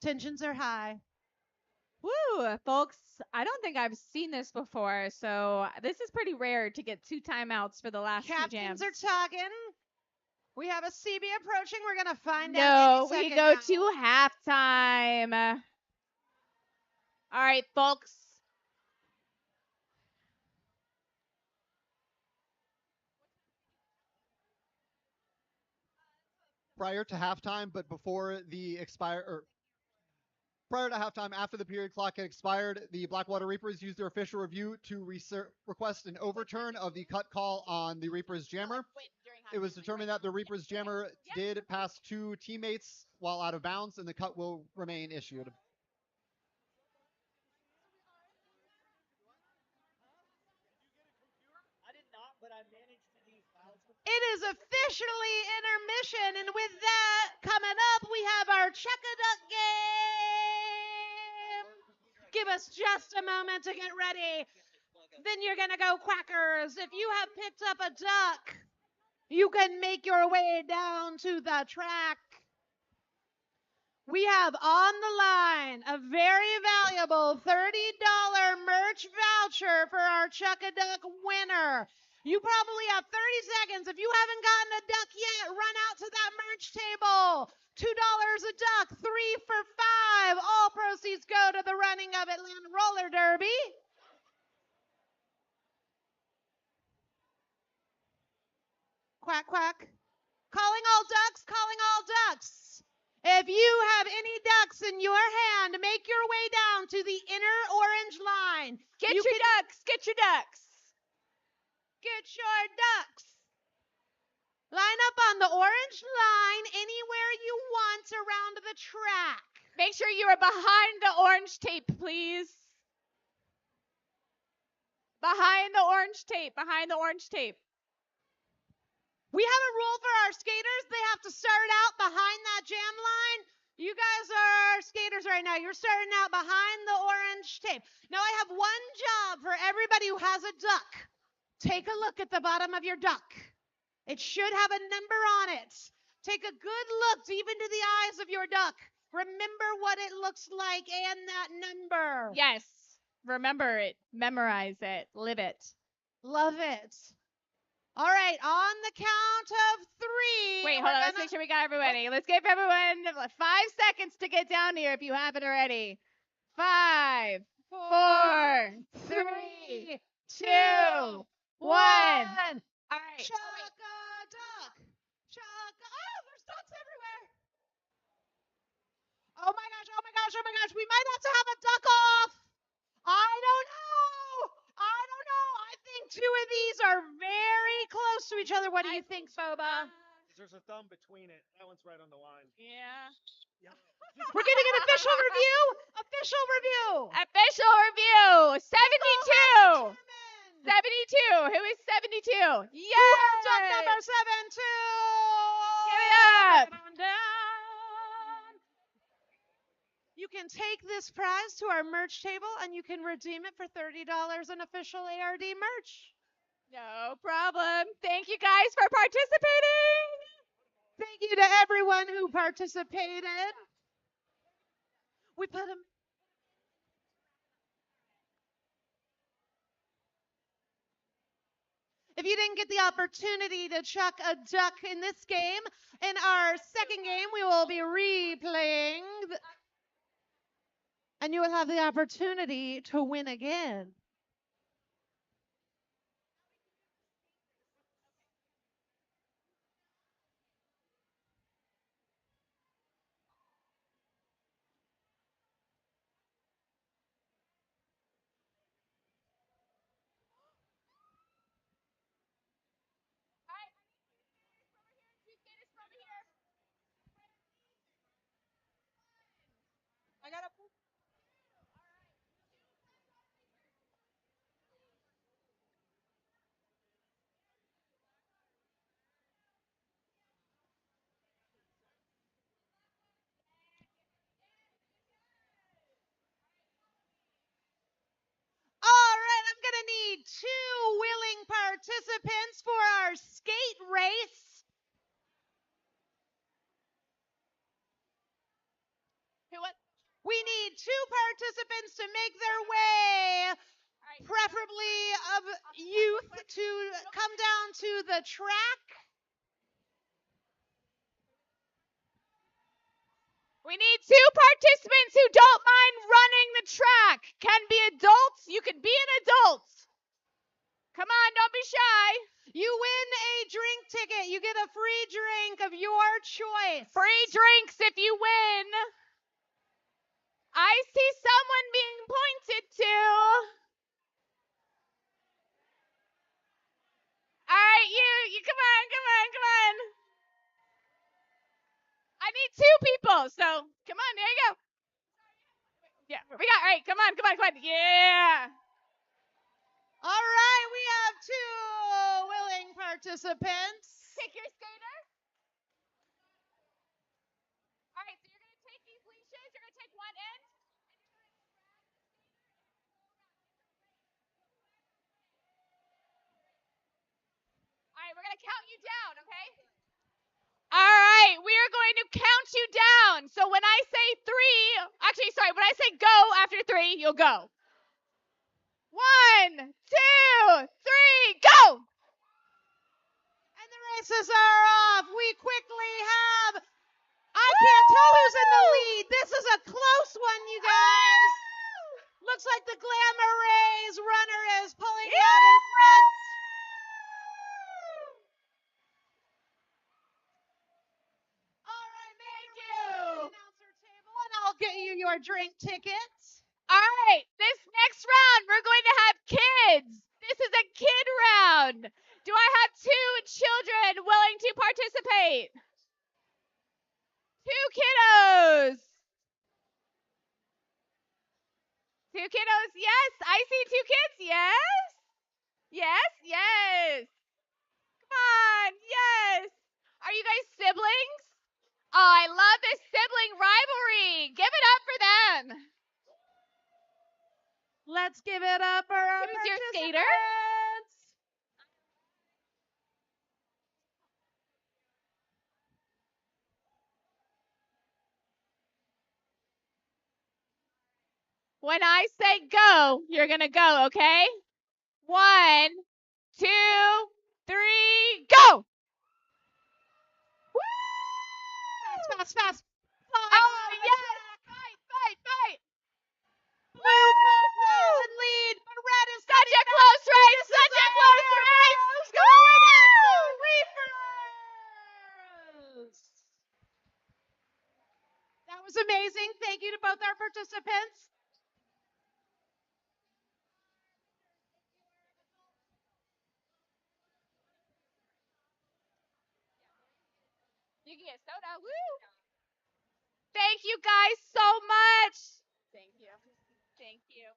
Tensions are high. Woo, folks. I don't think I've seen this before, so this is pretty rare to get 2 timeouts for the last 2 jams. Captains are talking. We have a CB approaching. We're going to find No, out. we go to halftime. All right, folks. Prior to halftime, but before the prior to halftime, after the period clock had expired, the Blackwater Reapers used their official review to request an overturn of the cut call on the Reapers jammer. It was determined that the Reapers jammer did pass 2 teammates while out of bounds, and the cut will remain issued. It is officially intermission, and with that coming up, we have our Chuck-a-Duck game. Give us just a moment to get ready. Then you're going to go quackers. If you have picked up a duck, you can make your way down to the track. We have on the line a very valuable $30 merch voucher for our Chuck a Duck winner. You probably have 30 seconds. If you haven't gotten a duck yet, run out to that merch table. $2 a duck, 3 for $5. All proceeds go to the running of Atlanta Roller Derby. Quack, quack. Calling all ducks, calling all ducks. If you have any ducks in your hand, make your way down to the inner orange line. Get your ducks. Get your ducks. Get your ducks. Line up on the orange line anywhere you want around the track. Make sure you are behind the orange tape, please. Behind the orange tape. Behind the orange tape. We have a rule for our skaters. They have to start out behind that jam line. You guys are skaters right now. You're starting out behind the orange tape. Now I have one job for everybody who has a duck. Take a look at the bottom of your duck. It should have a number on it. Take a good look deep into the eyes of your duck. Remember what it looks like and that number. Yes. Remember it. Memorize it. Live it. Love it. All right, on the count of 3. Wait, hold on. Let's make sure we got everybody. Let's give everyone 5 seconds to get down here if you haven't already. 5, 4, 3, 2, 1. All right. Chuck-a-duck. Oh, there's ducks everywhere. Oh my gosh, oh my gosh, oh my gosh. We might have to have a duck off. I don't know. I think 2 of these are very close to each other. What do you think, Boba? There's a thumb between it. That one's right on the line. Yeah. We're getting an official review. Official review. Official review. 72. 72. Who is 72? Yeah. Duck number 72. Give it up. Get on down. You can take this prize to our merch table and you can redeem it for $30 in official ARD merch. No problem. Thank you guys for participating. Thank you to everyone who participated. We put them. If you didn't get the opportunity to chuck a duck in this game, in our second game, we will be replaying. And you will have the opportunity to win again. I got a All right, I'm going to need 2 willing participants for our skate race. We need 2 participants to make their way, preferably of youth, to come down to the track. We need 2 participants who don't mind running the track. Can be adults. You can be an adult. Come on, don't be shy. You win a drink ticket. You get a free drink of your choice. Free drinks if you win. I see someone being pointed to. All right, you come on. I need 2 people, so come on, there you go. Yeah, we got, all right, come on. Yeah. All right, we have 2 willing participants. Take your skater. All right, so you're going to take these leashes. You're going to take one end. right, we're going to count you down, okay? All right, we are going to count you down. So when I say when I say go after 3, you'll go. 1, 2, 3, go! And the races are off. We quickly have. I can't tell who's in the lead. This is a close one, you guys. Looks like the Glamma Rays runner is pulling out in front. All right, thank you. Announcer table, and I'll get you your drink tickets. All right, this next round, we're going to have kids. This is a kid round. Do I have 2 children willing to participate? 2 kiddos. 2 kiddos, yes. I see 2 kids, yes. Yes, yes. Come on, yes. Are you guys siblings? Oh, I love this sibling rivalry. Give it up for them. Let's give it up for our Who's your skater? participants. When I say go, you're going to go, okay? 1, 2, 3, go! Woo! Fast. Flying Oh, off the yes! track. Fight! Blue pulls well in lead, but red is Such coming a back. close race! This is Such a a close hair race! race going in for Reapers. That was amazing. Thank you to both our participants. You can get soda. Woo! Thank you guys so much. Thank you.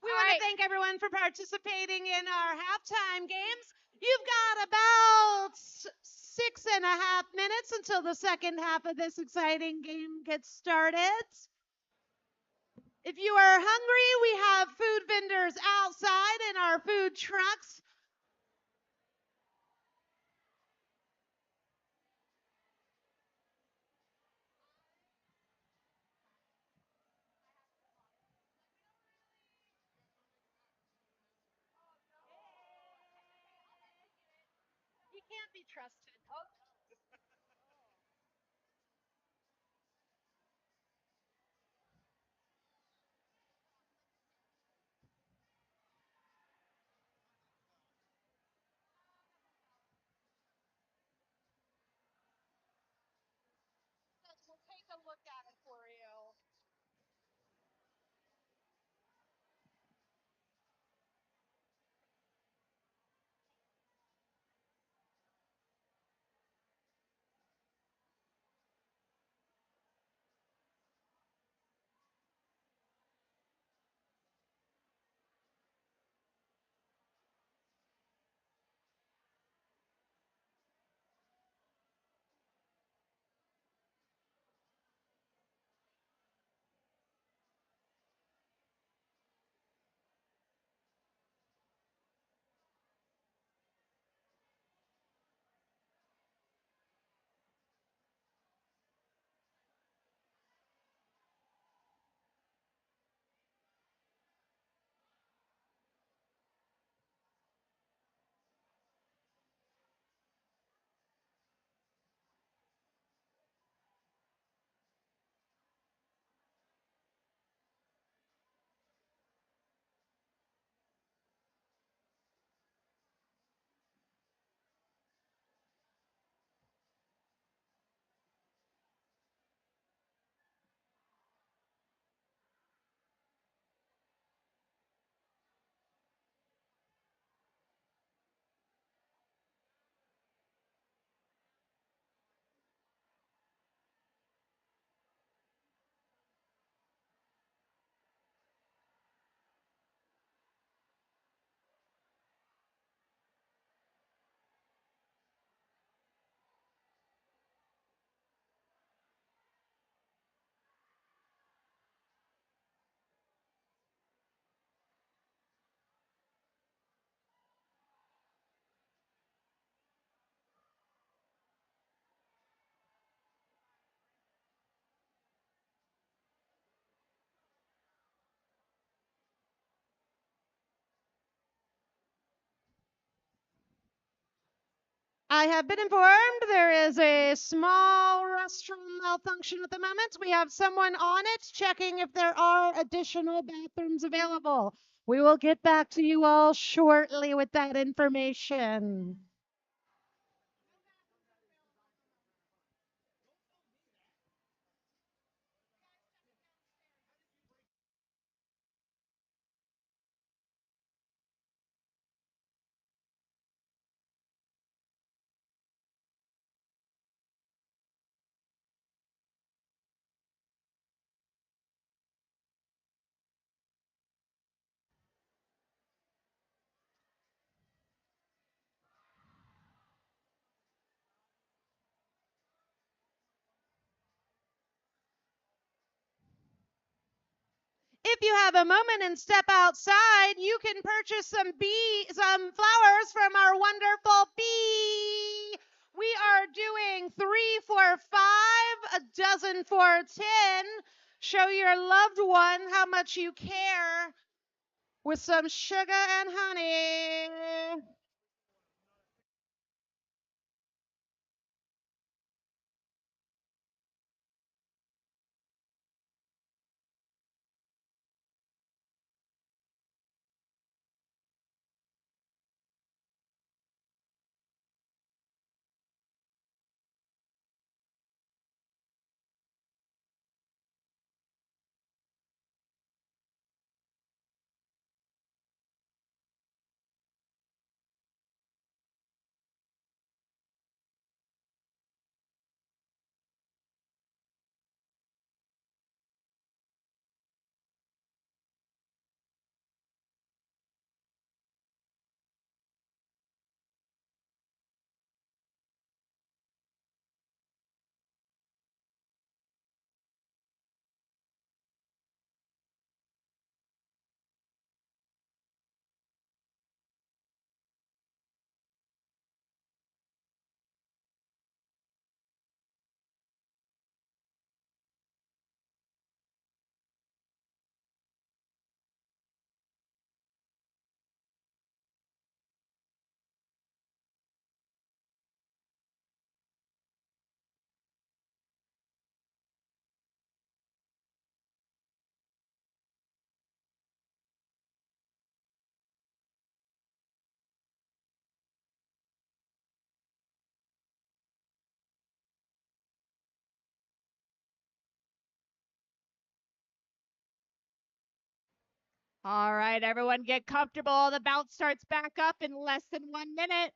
We All want right. to thank everyone for participating in our halftime games. You've got about 6.5 minutes until the second half of this exciting game gets started. If you are hungry, we have food vendors outside in our food trucks. He can't be trusted. We'll take a look at it for you. I have been informed there is a small restroom malfunction at the moment. We have someone on it checking if there are additional bathrooms available. We will get back to you all shortly with that information. If you have a moment and step outside, you can purchase some flowers from our wonderful bee. We are doing 3 for 5, a dozen for 10. Show your loved one how much you care with some sugar and honey. All right, everyone get comfortable. The bout starts back up in less than 1 minute.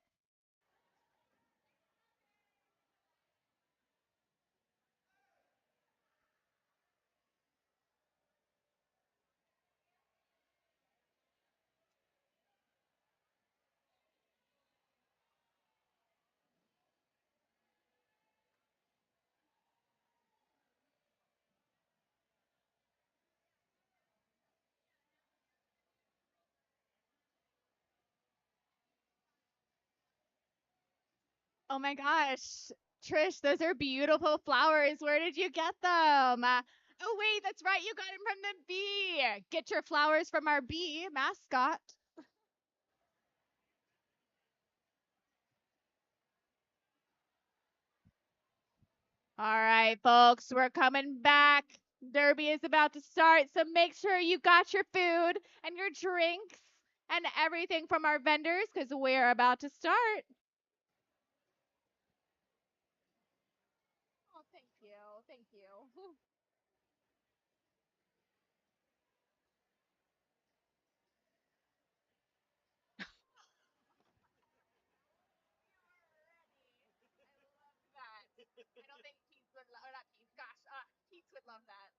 Oh my gosh. Trish, those are beautiful flowers. Where did you get them? Oh, wait, that's right. You got them from the bee. Get your flowers from our bee mascot. All right, folks, we're coming back. Derby is about to start, so make sure you got your food and your drinks and everything from our vendors because we're about to start. Oh, thank you. Thank you. I don't think Keith would, or not Keith, gosh, Keith would love that.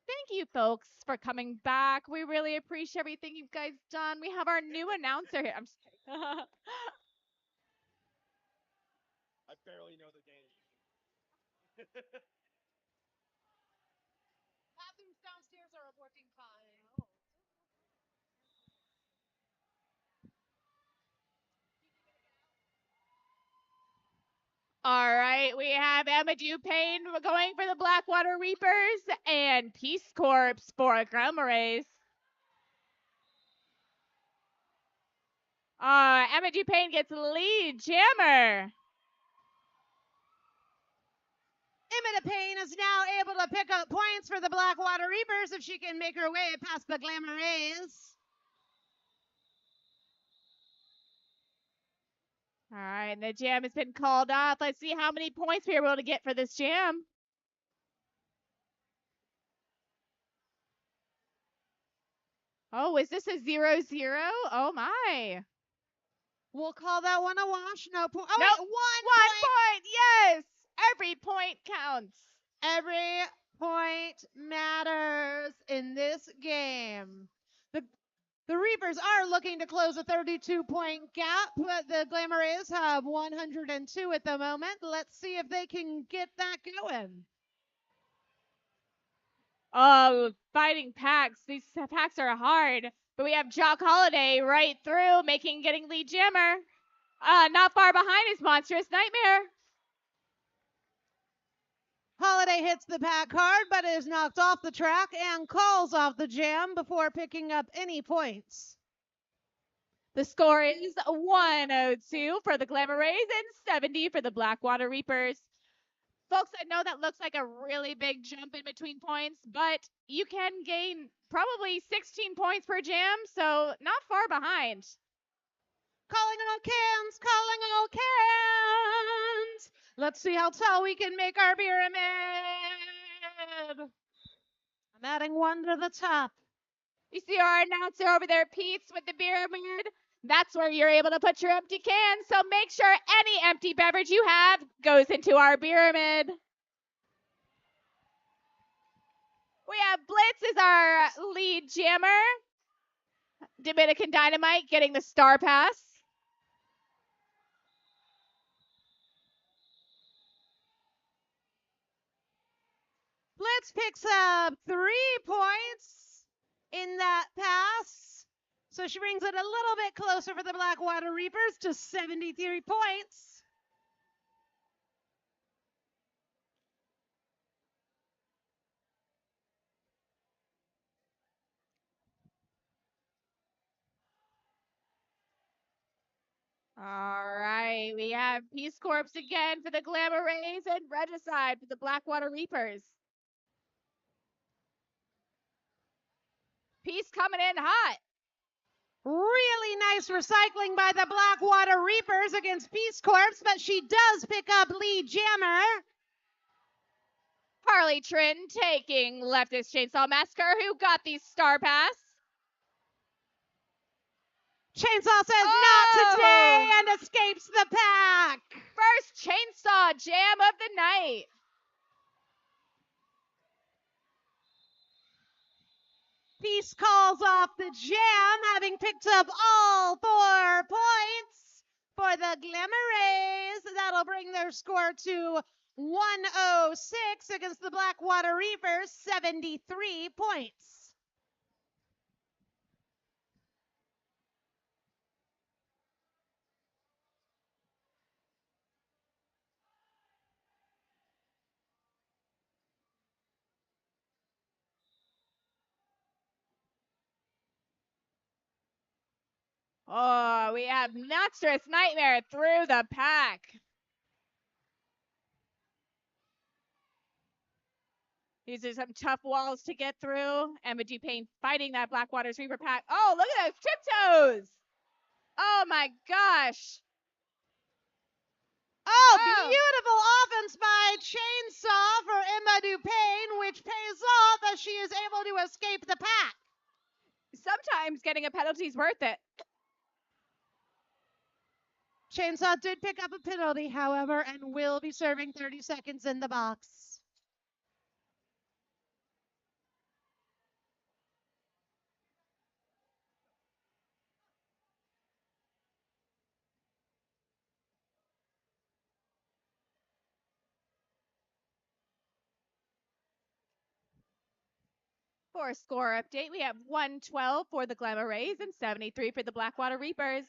Thank you, folks, for coming back. We really appreciate everything you guys done. We have our new announcer here. I'm just kidding. I barely know the game. Bathrooms downstairs are working fine. All right, we have Emma Dupain going for the Blackwater Reapers and Peace Corps for Glamma Rays. Emma Dupain gets lead jammer. Emma Dupain is now able to pick up points for the Blackwater Reapers if she can make her way past the Glamma Rays. All right, and the jam has been called off. Let's see how many points we're able to get for this jam. Oh, is this a 0-0? Oh, my. We'll call that one a wash. No point. Oh, Nope. wait, 1 1 point. Yes. Every point counts. Every point matters in this game. The Reapers are looking to close a 32-point gap, but the Glamma Rays have 102 at the moment. Let's see if they can get that going. Oh, fighting packs. These packs are hard. But we have Jock Holiday right through, getting lead jammer. Not far behind is Monstrous Nightmare. Holiday hits the pack hard, but is knocked off the track and calls off the jam before picking up any points. The score is 102 for the Glamma Rays and 70 for the Blackwater Reapers. Folks, I know that looks like a really big jump in between points, but you can gain probably 16 points per jam, so not far behind. Calling all cans, calling all cans. Let's see how tall we can make our pyramid. I'm adding one to the top. You see our announcer over there, Pete's, with the pyramid. That's where you're able to put your empty cans, so make sure any empty beverage you have goes into our pyramid. We have Blitz as our lead jammer. Dominican Dynamite getting the star pass. Blitz picks up 3 points in that pass. So she brings it a little bit closer for the Blackwater Reapers to 73 points. All right, we have Peace Corps again for the Glamma Rays and Regicide for the Blackwater Reapers. Peace coming in hot. Really nice recycling by the Blackwater Reapers against Peace Corps, but she does pick up lead jammer. Harley Trin taking Leftist Chainsaw Massacre, who got the star pass. Chainsaw says not today and escapes the pack. First chainsaw jam of the night. Peace calls off the jam, having picked up all 4 points for the Glamma Rays. That'll bring their score to 106 against the Blackwater Reapers, 73 points. Oh, we have Monstrous Nightmare through the pack. These are some tough walls to get through. Emma Dupain fighting that Blackwater's Reaper pack. Oh, look at those tiptoes. Oh, my gosh. Oh, beautiful offense by Chainsaw for Emma Dupain, which pays off as she is able to escape the pack. Sometimes getting a penalty is worth it. Chainsaw did pick up a penalty, however, and will be serving 30 seconds in the box. For a score update, we have 112 for the Glamma Rays and 73 for the Blackwater Reapers.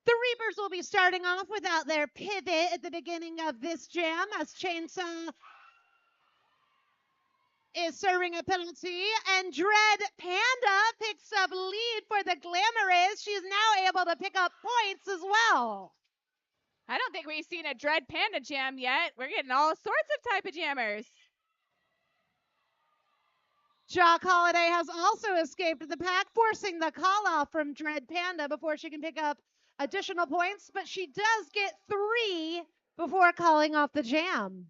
The Reapers will be starting off without their pivot at the beginning of this jam as Chainsaw is serving a penalty, and Dread Panda picks up lead for the Glamma Rays. She's now able to pick up points as well. I don't think we've seen a Dread Panda jam yet. We're getting all sorts of type of jammers. Jock Holiday has also escaped the pack, forcing the call off from Dread Panda before she can pick up additional points, but she does get 3 before calling off the jam.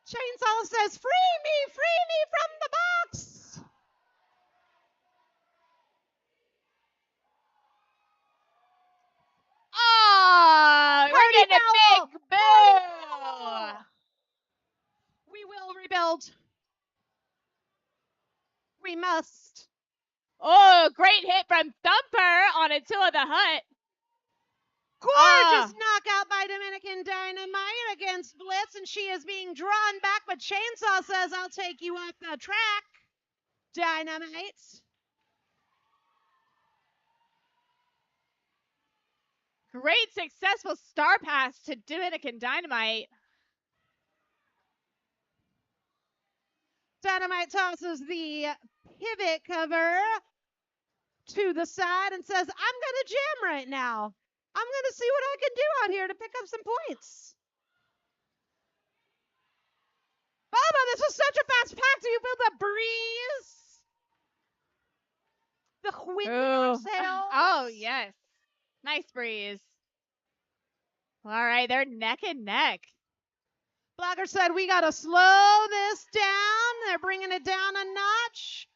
Chainsaw says, free me from the box. Oh, we're getting a big boo. We will rebuild. We must. Oh, great hit from Thumper on Attila the Hut. Gorgeous knockout by Dominican Dynamite against Blitz, and she is being drawn back, but Chainsaw says, I'll take you off the track, Dynamite. Great successful star pass to Dominican Dynamite. Dynamite tosses the pivot cover to the side and says, I'm going to jam right now. I'm going to see what I can do out here to pick up some points. Bubba, this is such a fast pack. Do you feel the breeze? The wind exhale? Oh, yes. Nice breeze. All right, they're neck and neck. Blocker said, we got to slow this down. They're bringing it down a notch.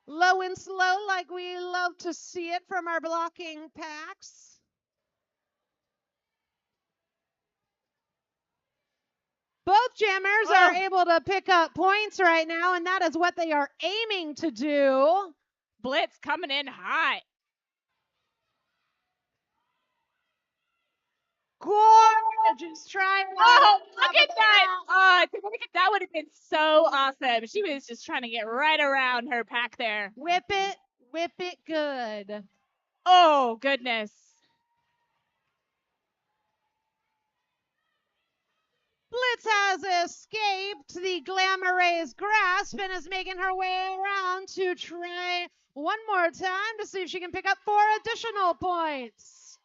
Low and slow like we love to see it from our blocking packs. Both jammers are able to pick up points right now, and that is what they are aiming to do. Blitz coming in hot. Gorgeous trying. Oh, look at that. Oh, that would have been so awesome. She was just trying to get right around her pack there. Whip it good. Oh, goodness. Blitz has escaped the Glamma Rays grasp and is making her way around to try one more time to see if she can pick up 4 additional points.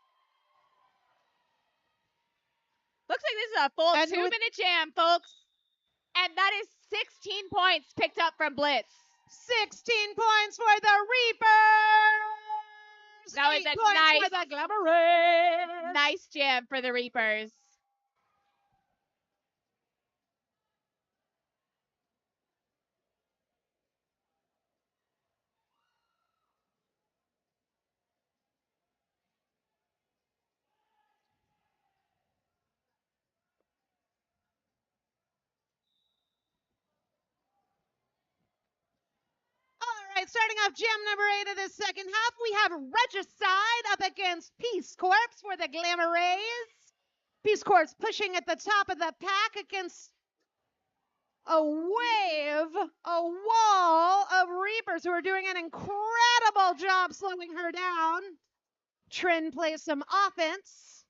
Looks like this is a full 2-minute jam, folks. And that is 16 points picked up from Blitz. 16 points for the Reapers. That was a nice, for the Glamma Rays. Nice jam for the Reapers. All right, starting off jam number 8 of the second half, we have Regicide up against Peace Corps for the Glamma Rays. Peace Corps pushing at the top of the pack against a wall of Reapers who are doing an incredible job slowing her down. Trin plays some offense.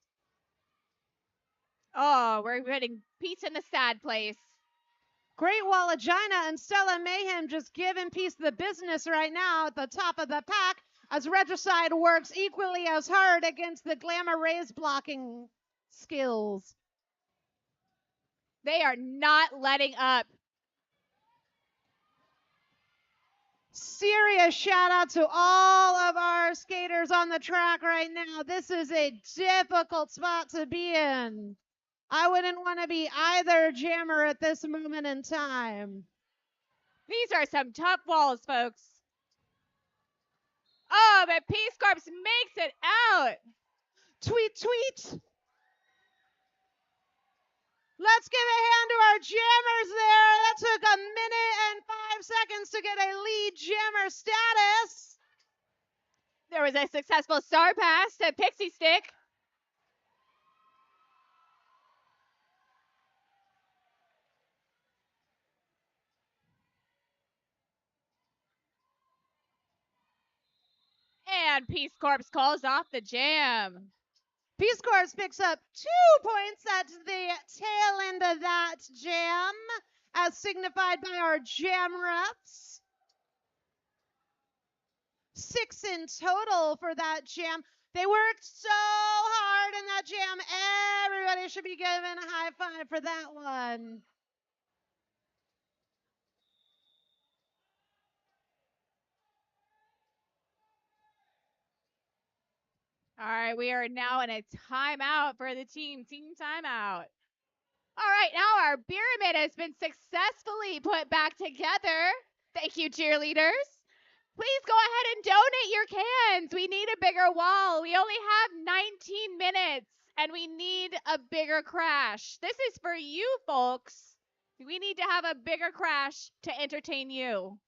Oh, we're getting Peace in the sad place. Great Wall of Gina and Stella Mayhem just giving Peace the business right now at the top of the pack as Regicide works equally as hard against the Glamma Rays blocking skills. They are not letting up. Serious shout out to all of our skaters on the track right now. This is a difficult spot to be in. I wouldn't want to be either jammer at this moment in time. These are some tough walls, folks. Oh, but Peace Corps makes it out. Tweet, tweet. Let's give a hand to our jammers there. That took 1 minute and 5 seconds to get a lead jammer status. There was a successful star pass to Pixie Stick. And Peace Corps calls off the jam. Peace Corps picks up 2 points at the tail end that jam, as signified by our jam refs. 6 in total for that jam. They worked so hard in that jam. Everybody should be given a high five for that one. All right, we are now in a timeout for the team. Team timeout. All right, now our pyramid has been successfully put back together. Thank you, cheerleaders. Please go ahead and donate your cans. We need a bigger wall. We only have 19 minutes and we need a bigger crash. This is for you folks. We need to have a bigger crash to entertain you.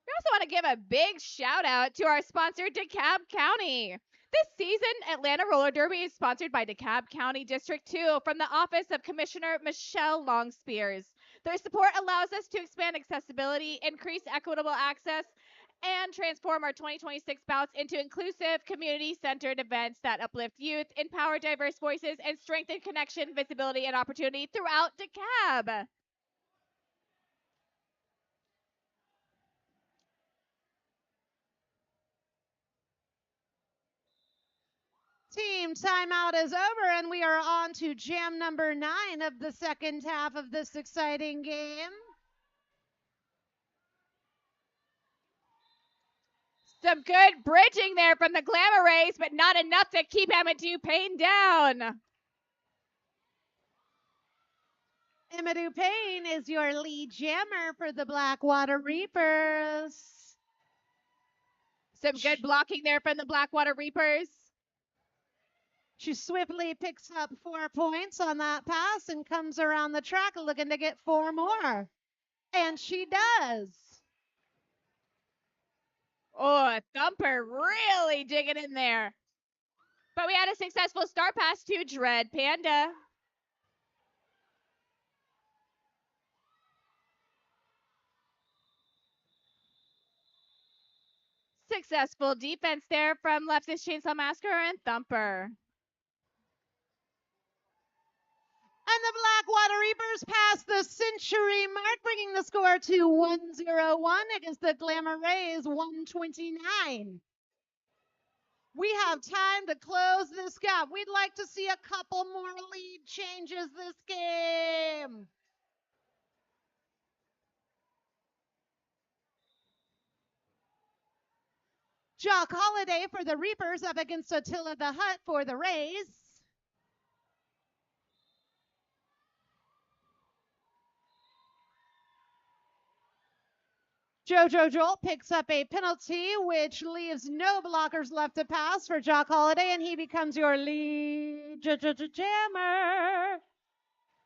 We also want to give a big shout out to our sponsor, DeKalb County. This season, Atlanta Roller Derby is sponsored by DeKalb County District 2 from the Office of Commissioner Michelle Longspears. Their support allows us to expand accessibility, increase equitable access, and transform our 2026 bouts into inclusive, community-centered events that uplift youth, empower diverse voices, and strengthen connection, visibility, and opportunity throughout DeKalb. Team timeout is over, and we are on to jam number 9 of the second half of this exciting game. Some good bridging there from the Glamma Rays, but not enough to keep Amadou Payne down. Amadou Payne is your lead jammer for the Blackwater Reapers. Some good blocking there from the Blackwater Reapers. She swiftly picks up 4 points on that pass and comes around the track looking to get 4 more. And she does. Oh, Thumper really digging in there. But we had a successful start pass to Dread Panda. Successful defense there from Leftist Chainsaw Massacre and Thumper. And the Blackwater Reapers pass the century mark, bringing the score to 101 against the Glamma Rays 129. We have time to close this gap. We'd like to see a couple more lead changes this game. Jock Holiday for the Reapers up against Attila the Hutt for the Rays. JoJo Joel picks up a penalty, which leaves no blockers left to pass for Jock Holiday, and he becomes your lead jammer.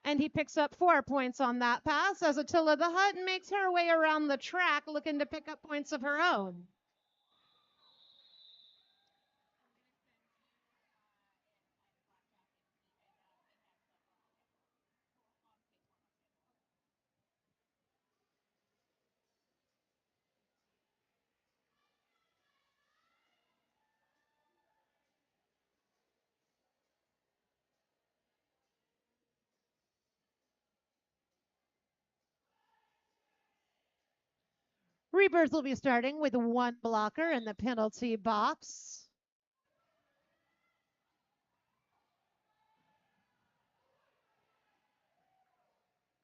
And he picks up 4 points on that pass as Attila the Hutt makes her way around the track looking to pick up points of her own. Reapers will be starting with 1 blocker in the penalty box.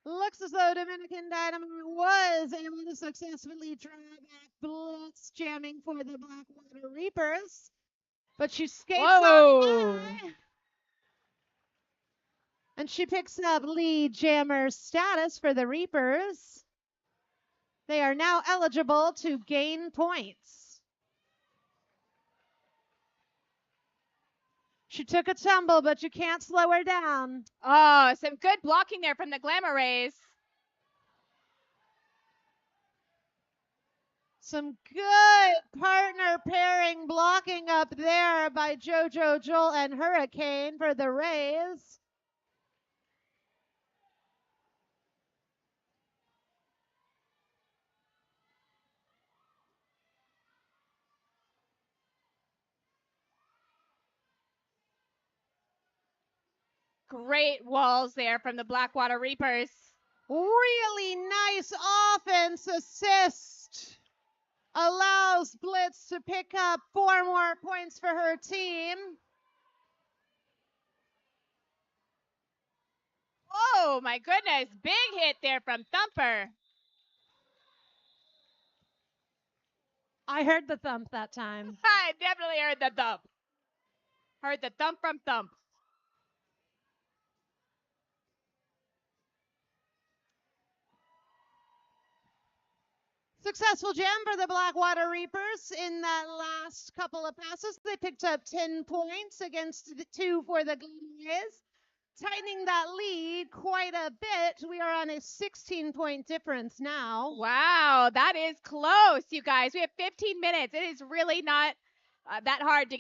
Looks as though Dominican Dynamo was able to successfully draw back blitz jamming for the Blackwater Reapers. But she skates on by. And she picks up lead jammer status for the Reapers. They are now eligible to gain points. She took a tumble, but you can't slow her down. Oh, some good blocking there from the Glamma Rays. Some good partner pairing blocking up there by JoJo Joel and Hurricane for the Rays. Great walls there from the Blackwater Reapers. Really nice offense assist. Allows Blitz to pick up 4 more points for her team. Oh my goodness, big hit there from Thumper. I heard the thump that time. I definitely heard the thump. Heard the thump from Thump. Successful jam for the Blackwater Reapers in that last couple of passes. They picked up 10 points against the 2 for the Glamma Rays, tightening that lead quite a bit. We are on a 16-point difference now. Wow, that is close, you guys. We have 15 minutes. It is really not that hard to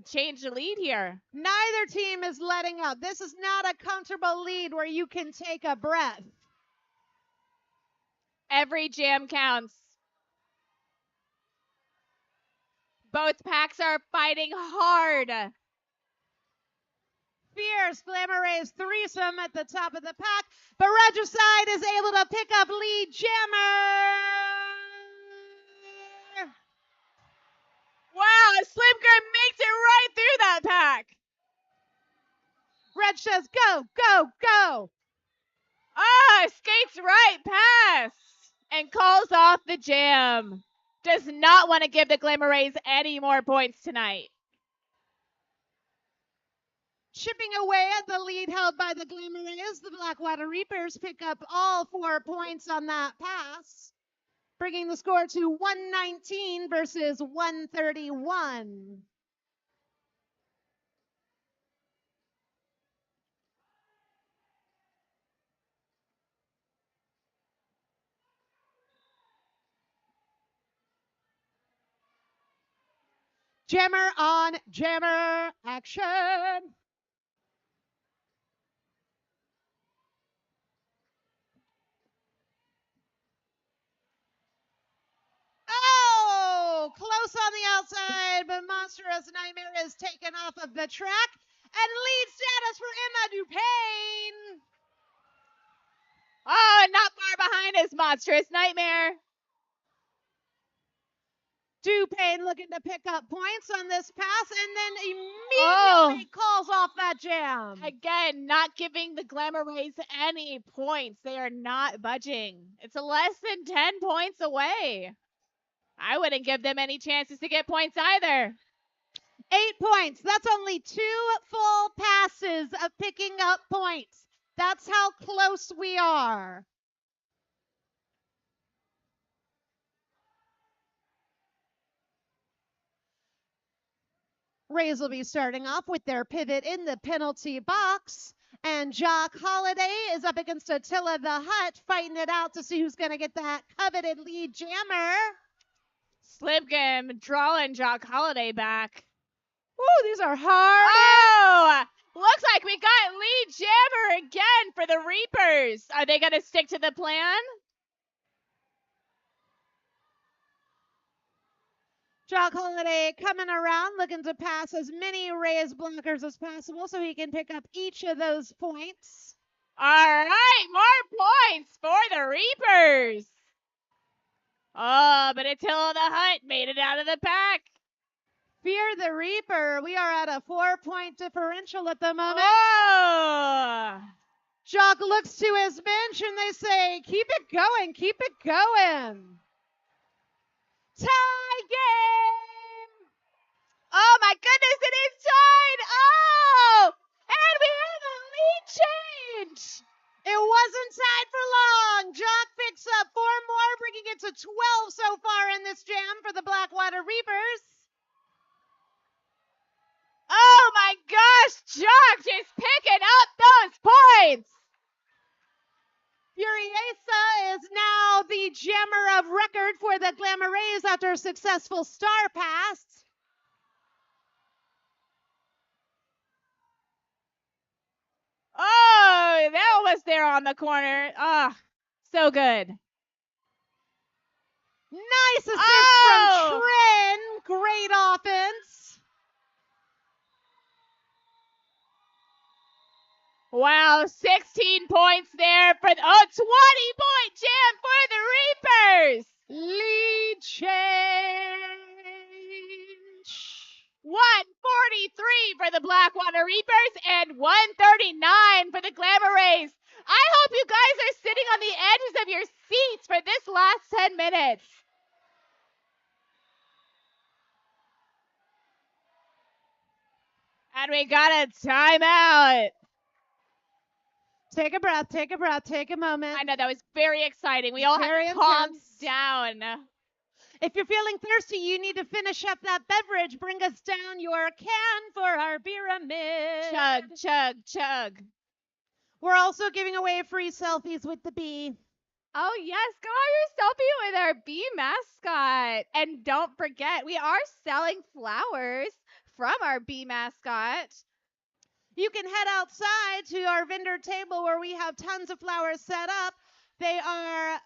change the lead here. Neither team is letting up. This is not a comfortable lead where you can take a breath. Every jam counts. Both packs are fighting hard. Fierce Glamma Rays threesome at the top of the pack, but Regicide is able to pick up lead jammer. Wow, Slim Grim makes it right through that pack. Reg says go, go, go. Skates right past and calls off the jam. Does not want to give the Glamma Rays any more points tonight. Chipping away at the lead held by the Glamma Rays, the Blackwater Reapers pick up all 4 points on that pass, bringing the score to 119 versus 131. Jammer on jammer action. Oh, close on the outside, but Monstrous Nightmare is taken off of the track. And lead status for Emma Dupain. Oh, not far behind is Monstrous Nightmare. Dupain looking to pick up points on this pass and then immediately calls off that jam. Again, not giving the Glamma Rays any points. They are not budging. It's less than 10 points away. I wouldn't give them any chances to get points either. 8 points. That's only 2 full passes of picking up points. That's how close we are. Rays will be starting off with their pivot in the penalty box. And Jock Holiday is up against Attila the Hut, fighting it out to see who's going to get that coveted lead jammer. Slimgim drawing Jock Holiday back. Ooh, these are hard. Oh, looks like we got lead jammer again for the Reapers. Are they going to stick to the plan? Jock Holiday coming around, looking to pass as many Rays blockers as possible so he can pick up each of those points. All right, more points for the Reapers. Oh, but Attila the Hut made it out of the pack. Fear the Reaper. We are at a 4-point differential at the moment. Oh! Jock looks to his bench and they say, keep it going, keep it going. Tie game! Oh my goodness, it is tied! Oh! And we have a lead change! It wasn't tied for long. Jock picks up 4 more, bringing it to 12 so far in this jam for the Blackwater Reapers. Oh my gosh, Jock just picking up those points! Furiosa is now the jammer of record for the Glamma Rays after a successful star pass. Oh, that was there on the corner. Ah, so good. Nice assist from Trin. Great offense. Wow, 16 points there for the 20-point jam for the Reapers. Lead change. 143 for the Blackwater Reapers and 139 for the Glamma Rays. I hope you guys are sitting on the edges of your seats for this last 10 minutes. And we got a timeout. Take a breath, take a breath, take a moment. I know that was very exciting. We all Very had to calm intense. down. If you're feeling thirsty, you need to finish up that beverage. Bring us down your can for our pyramid. Chug, chug, chug. We're also giving away free selfies with the bee. Oh, yes. Go have your selfie with our bee mascot. And don't forget, we are selling flowers from our bee mascot. You can head outside to our vendor table where we have tons of flowers set up. They are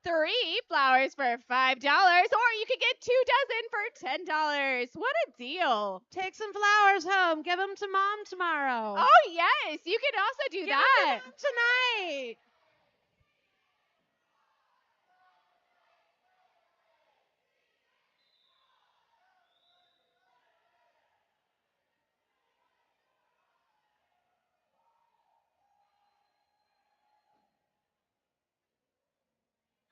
3 flowers for $5, or you could get 2 dozen for $10. What a deal. take some flowers home. Give them to mom tomorrow. Oh, yes. You can also do Give that. them to mom tonight.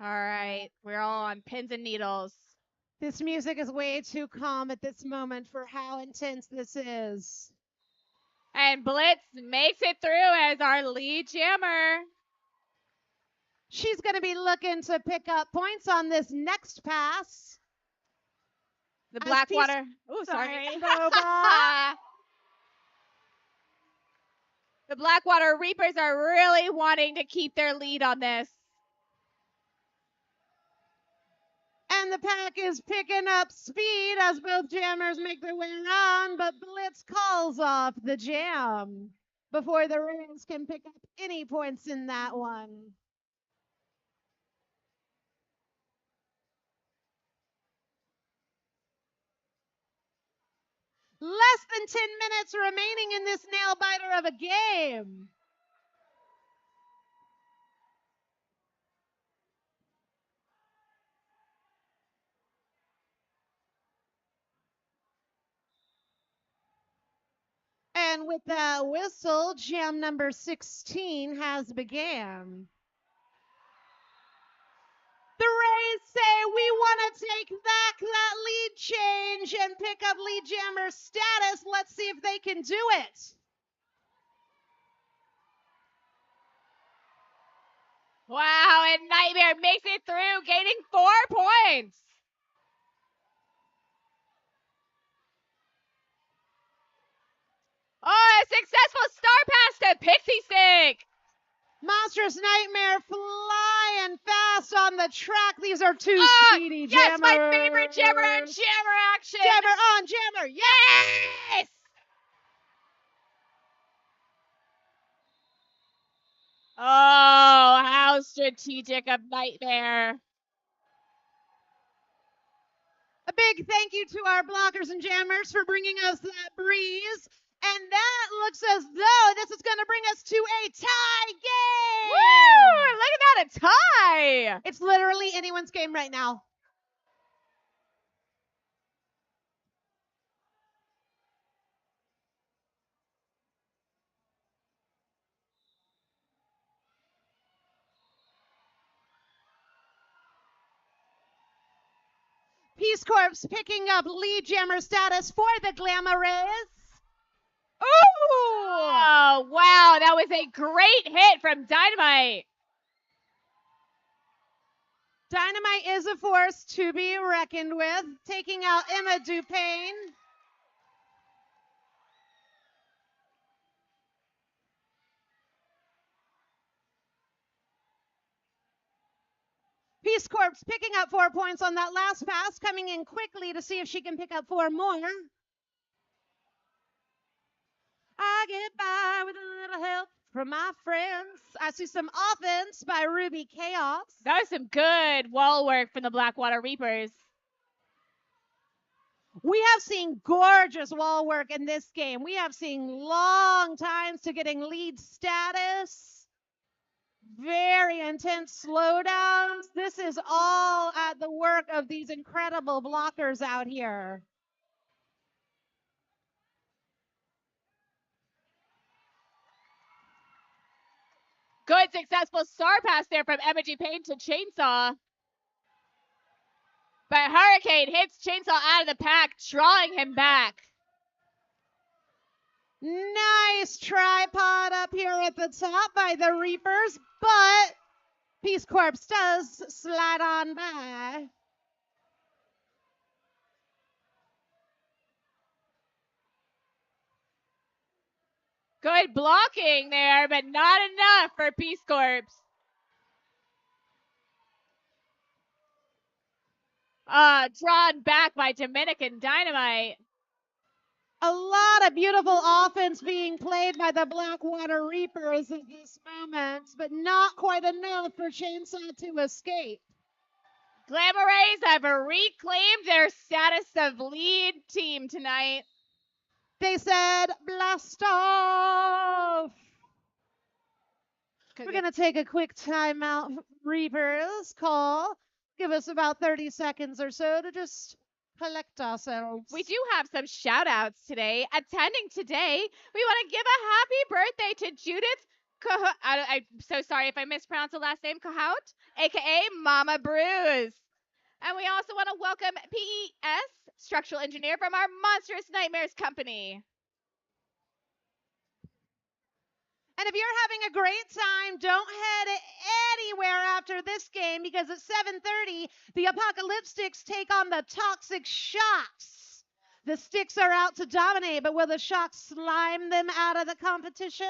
All right. We're all on pins and needles. This music is way too calm at this moment for how intense this is. And Blitz makes it through as our lead jammer. She's going to be looking to pick up points on this next pass. The As Blackwater. Oh, sorry. Boba. The Blackwater Reapers are really wanting to keep their lead on this. And the pack is picking up speed as both jammers make their way around, but Blitz calls off the jam before the Rays can pick up any points in that one. Less than 10 minutes remaining in this nail biter of a game. And with that whistle, jam number 16 has began. The Rays say we want to take back that lead change and pick up lead jammer status. Let's see if they can do it. Wow, and Nightmare makes it through, gaining 4 points. Oh, a successful star pass to Pixie Stick. Monstrous Nightmare flying fast on the track. These are two speedy jammers. Yes, my favorite jammer on jammer action. Jammer on jammer. Yes. Oh, how strategic of Nightmare. A big thank you to our blockers and jammers for bringing us that breeze. And that looks as though this is going to bring us to a tie game. Woo! Look at that, a tie. It's literally anyone's game right now. Peace Corps picking up lead jammer status for the Glamma Rays. Ooh! Oh, wow, that was a great hit from Dynamite. Dynamite is a force to be reckoned with, taking out Emma Dupain. Peace Corps picking up 4 points on that last pass, coming in quickly to see if she can pick up 4 more. I get by with a little help from my friends. I see some offense by Ruby Chaos. That was some good wall work from the Blackwater Reapers. We have seen gorgeous wall work in this game. We have seen long times to getting lead status, very intense slowdowns. This is all at the work of these incredible blockers out here. Good successful star pass there from Emoji Payne to Chainsaw. But Hurricane hits Chainsaw out of the pack, drawing him back. Nice tripod up here at the top by the Reapers, but Peace Corps does slide on by. Good blocking there, but not enough for Peace Corps. Drawn back by Dominican Dynamite. A lot of beautiful offense being played by the Blackwater Reapers at this moment, but not quite enough for Chainsaw to escape. Glamma Rays have reclaimed their status of lead team tonight. They said, blast off. We're going to take a quick timeout, Reapers call. Give us about 30 seconds or so to just collect ourselves. We do have some shout outs today. Attending today, we want to give a happy birthday to Judith I'm so sorry if I mispronounced the last name, Cahout, a.k.a. Mama Bruise. And we also want to welcome PES, structural engineer from our Monstrous Nightmares company. And if you're having a great time, don't head anywhere after this game because at 7:30, the Apocalyptics take on the Toxic Shocks. The sticks are out to dominate, but will the Shocks slime them out of the competition?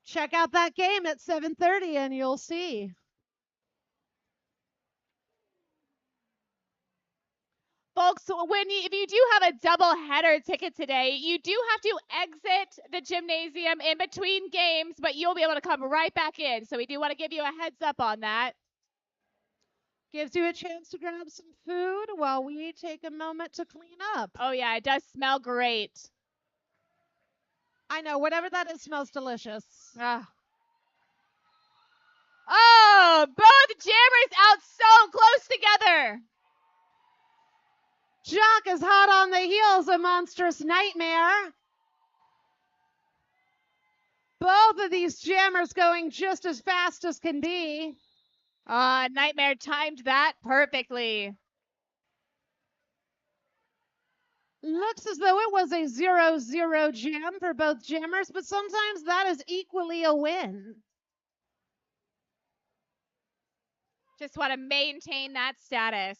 Check out that game at 7:30 and you'll see. Folks, if you do have a double header ticket today, you do have to exit the gymnasium in between games, but you'll be able to come right back in. So we do want to give you a heads up on that. Gives you a chance to grab some food while we take a moment to clean up. Oh yeah, it does smell great. I know, whatever that is smells delicious. Oh, both jammers out so close together. Jock is hot on the heels of Monstrous Nightmare. Both of these jammers going just as fast as can be. Nightmare timed that perfectly. Looks as though it was a 0-0 jam for both jammers, but sometimes that is equally a win. Just want to maintain that status.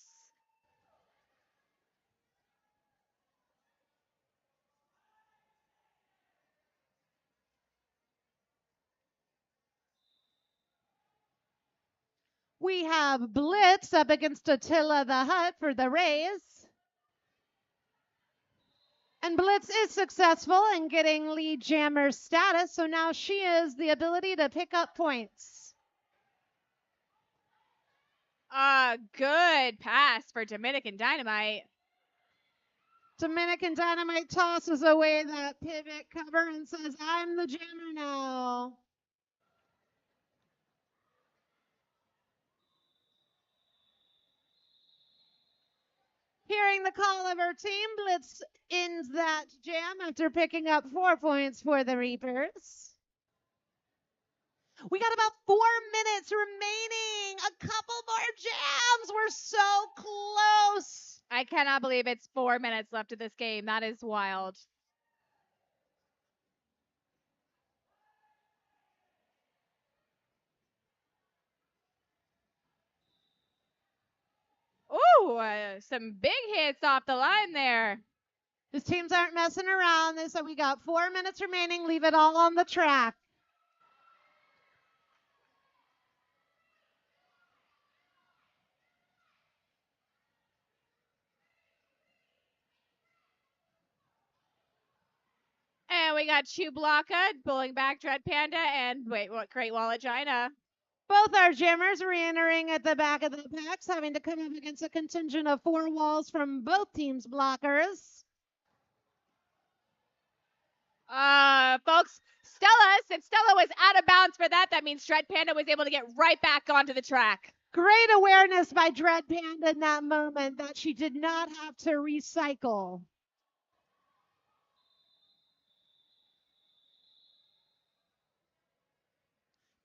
We have Blitz up against Attila the Hutt for the Rays. And Blitz is successful in getting lead jammer status, so now she has the ability to pick up points. Good pass for Dominican Dynamite. Dominican Dynamite tosses away that pivot cover and says, I'm the jammer now. Hearing the call of her team, Blitz ends that jam after picking up 4 points for the Reapers. We got about 4 minutes remaining. A couple more jams. We're so close. I cannot believe it's 4 minutes left of this game. That is wild. Ooh, some big hits off the line there. These teams aren't messing around. They said we got 4 minutes remaining. Leave it all on the track. And we got Chew Blocka, Bowling Back, Dread Panda, and wait, what? Great Wall of China. Both our jammers re-entering at the back of the packs, having to come up against a contingent of 4 walls from both teams' blockers. Folks, Stella, since Stella was out of bounds for that, that means Dread Panda was able to get right back onto the track. Great awareness by Dread Panda in that moment that she did not have to recycle.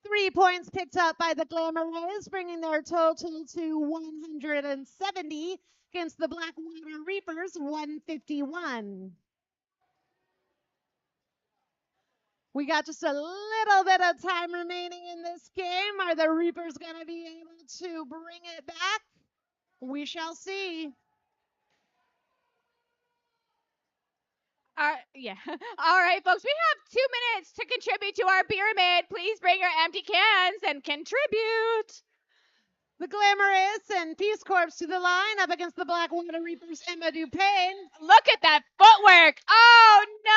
Three points picked up by the Glamma Rays, bringing their total to 170 against the Blackwater Reapers, 151. We got just a little bit of time remaining in this game. Are the Reapers going to be able to bring it back? We shall see. Yeah. All right, folks, we have 2 minutes to contribute to our pyramid. Please bring your empty cans and contribute. The Glamorous and Peace Corps to the line up against the Blackwater Reapers, Emma Dupain. Look at that footwork. Oh, no.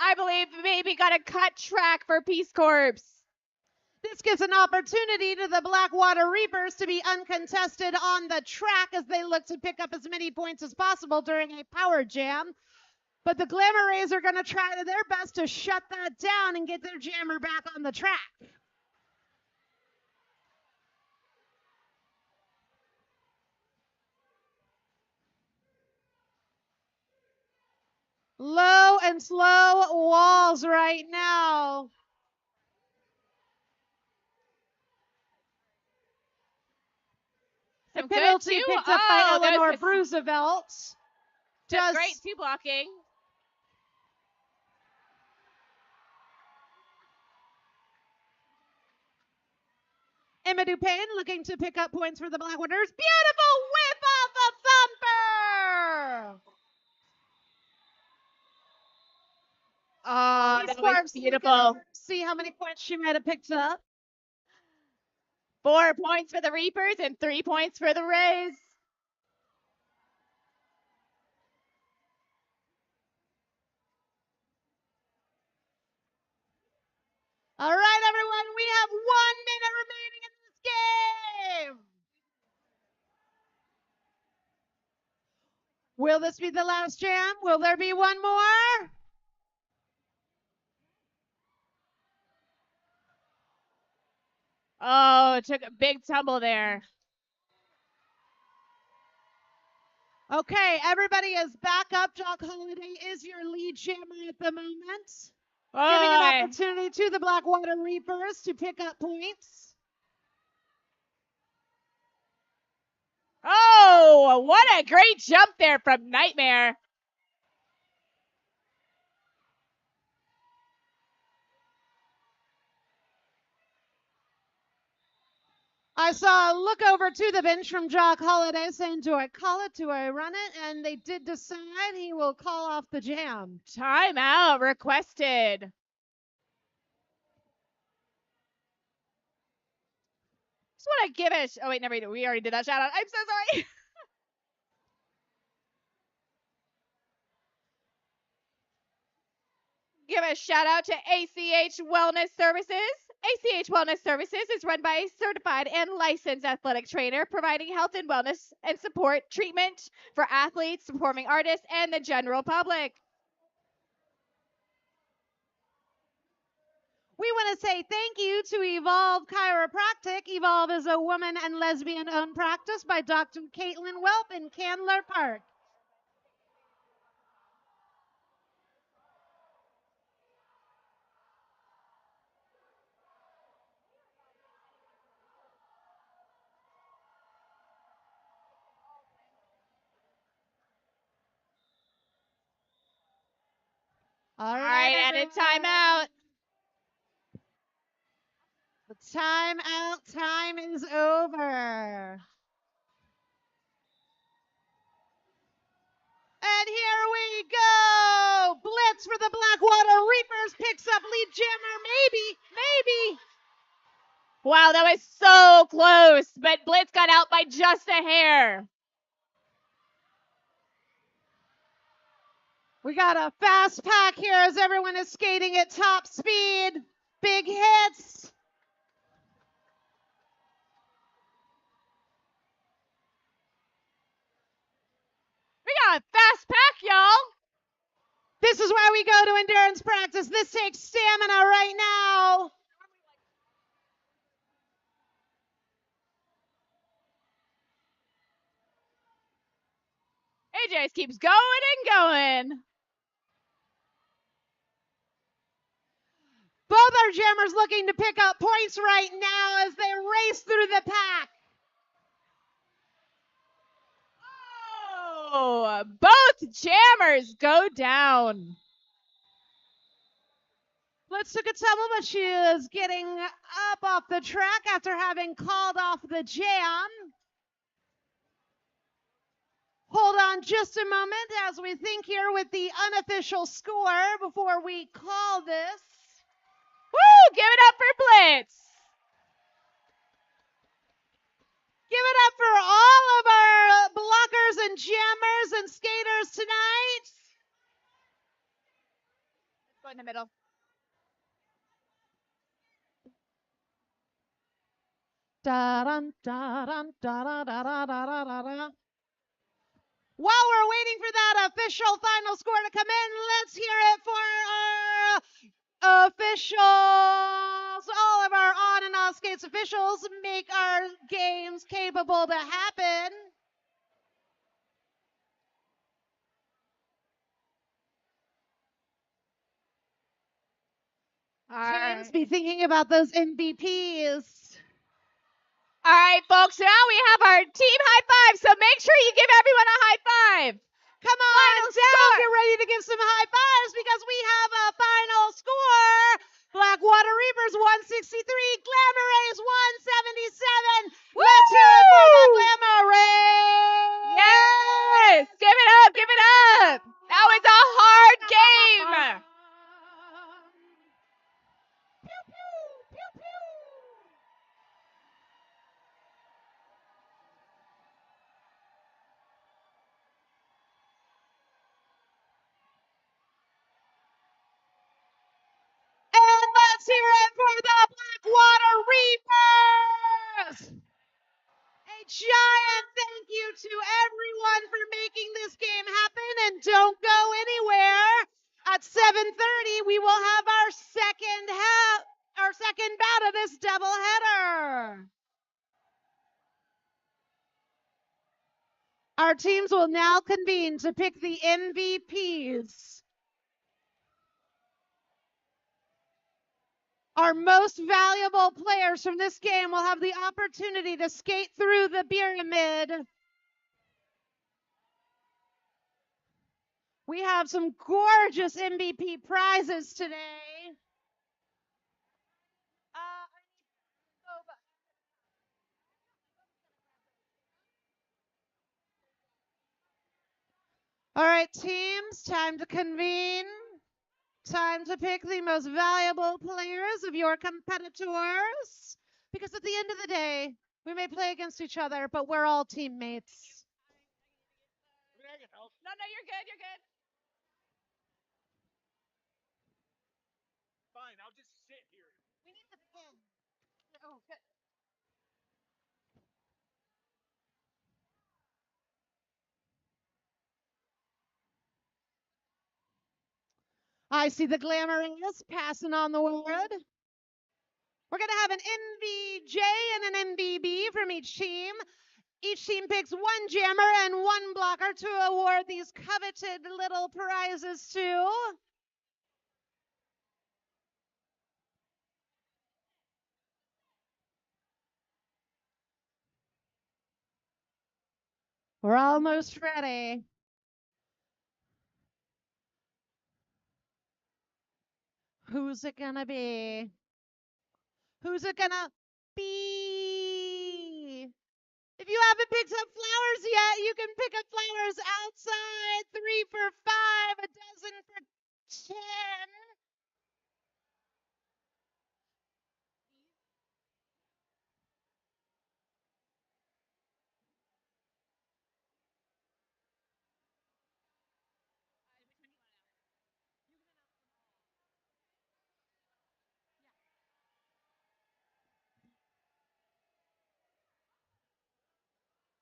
I believe maybe got a cut track for Peace Corps. This gives an opportunity to the Blackwater Reapers to be uncontested on the track as they look to pick up as many points as possible during a power jam. But the Glamour Rays are going to try their best to shut that down and get their jammer back on the track. Low and slow walls right now. A penalty picked up by Eleanor Roosevelt. Does great two blocking. Emma Dupain looking to pick up points for the Blackwaters. Beautiful whip off a thumper. Oh, that was beautiful. See how many points she might have picked up. 4 points for the Reapers and 3 points for the Rays. All right, everyone, we have 1 minute remaining in this game. Will this be the last jam? Will there be one more? Oh, took a big tumble there. Okay, everybody is back up. Jock Holiday is your lead jammer at the moment. Giving an opportunity to the Blackwater Reapers to pick up points. Oh, what a great jump there from Nightmare. I saw a look over to the bench from Jock Holiday saying, do I call it? Do I run it? And they did decide he will call off the jam. Timeout requested. Just want to give it. Oh, wait, never. We already did that shout out. I'm so sorry. Give a shout out to ACH Wellness Services. ACH Wellness Services is run by a certified and licensed athletic trainer providing health and wellness and support treatment for athletes, performing artists, and the general public. We want to say thank you to Evolve Chiropractic. Evolve is a woman and lesbian-owned practice by Dr. Caitlin Welp in Candler Park. All right, and a timeout. The timeout time is over. And here we go. Blitz for the Blackwater Reapers picks up lead jammer. Maybe. Wow, that was so close, but Blitz got out by just a hair. We got a fast pack here as everyone is skating at top speed. Big hits. We got a fast pack, y'all. This is why we go to endurance practice. This takes stamina right now. AJ just keeps going and going. Both our jammers looking to pick up points right now as they race through the pack. Oh, both jammers go down. Let's look at Selma. She is getting up off the track after having called off the jam. Hold on just a moment as we think here with the unofficial score before we call this. Woo! Give it up for Blitz. Give it up for all of our blockers and jammers and skaters tonight. Let's go in the middle. Da-dun, da-dun, da-da, da-da, da-da, da-da. While we're waiting for that official final score to come in, let's hear it for our officials. All of our on and off skates officials make our games capable to happen. Teams, be thinking about those MVPs. All right, folks, now we have our team high five, so make sure you give everyone a high five. Come on, Final Dell, score. get ready to give some high fives because we have a final score. Blackwater Reapers 163, Glamma Rays 177. Woo! Let's hear it for the Glamma Rays. Yes! Give it up, give it up. That was a hard game. Pew, pew, pew, pew. And let's hear it for the Blackwater Reapers. A giant thank you to everyone for making this game happen, and don't go anywhere. At 7:30, we will have our second bout of this doubleheader. Our teams will now convene to pick the MVPs. Our most valuable players from this game will have the opportunity to skate through the pyramid. We have some gorgeous MVP prizes today. All right, teams, time to convene. Time to pick the most valuable players of your competitors. Because at the end of the day, we may play against each other, but we're all teammates. I mean, I can help. No, you're good, you're good. Fine, I'll just sit here. We need the pen. Oh, good. I see the Glamma Rays passing on the word. We're going to have an MVJ and an MVB from each team. Each team picks one jammer and one blocker to award these coveted little prizes to. We're almost ready. Who's it gonna be? Who's it gonna be? If you haven't picked up flowers yet, you can pick up flowers outside. 3 for 5, a dozen for 10.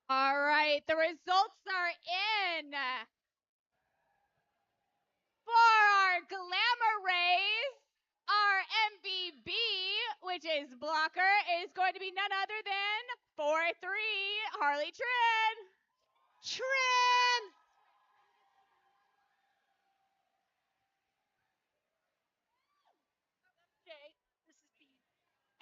All right, the results are in. For our Glamma Rays, our MVP, which is blocker, is going to be none other than 4-3 Harley Trin. Trin!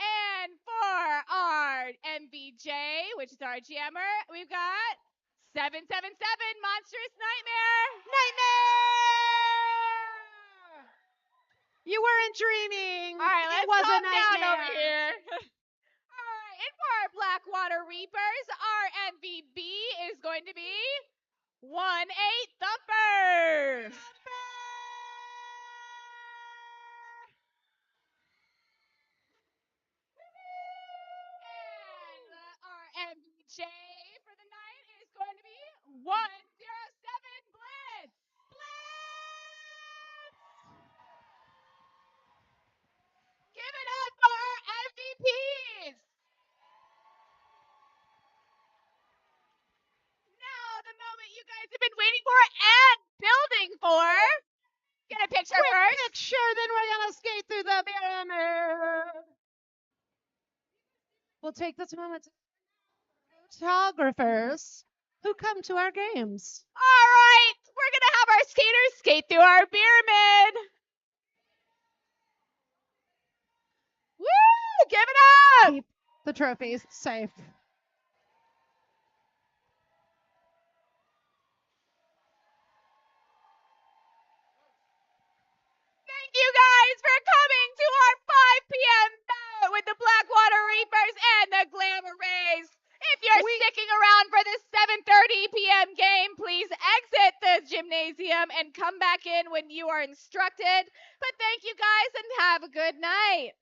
And for our MVJ, which is our jammer, we've got 777 Monstrous Nightmare. Nightmare! You weren't dreaming. All right, It let's was a calm down nightmare. over here. All right, and for our Blackwater Reapers, our MVP is going to be 1-8 Thumper. And our MVJ for the night is going to be 107 Blitz. Give it up for our MVPs. Now, the moment you guys have been waiting for and building for. Get a picture Quick first. picture, then we're going to skate through the pyramid. We'll take this moment to photographers who come to our games. All right, we're going to have our skaters skate through our pyramid. Woo! Give it up! Keep the trophies safe. Thank you guys for coming to our 5 p.m. bout with the Blackwater Reapers and the Glamma Rays. If you're sticking around for the 7:30 p.m. game, please exit the gymnasium and come back in when you are instructed. But thank you guys and have a good night.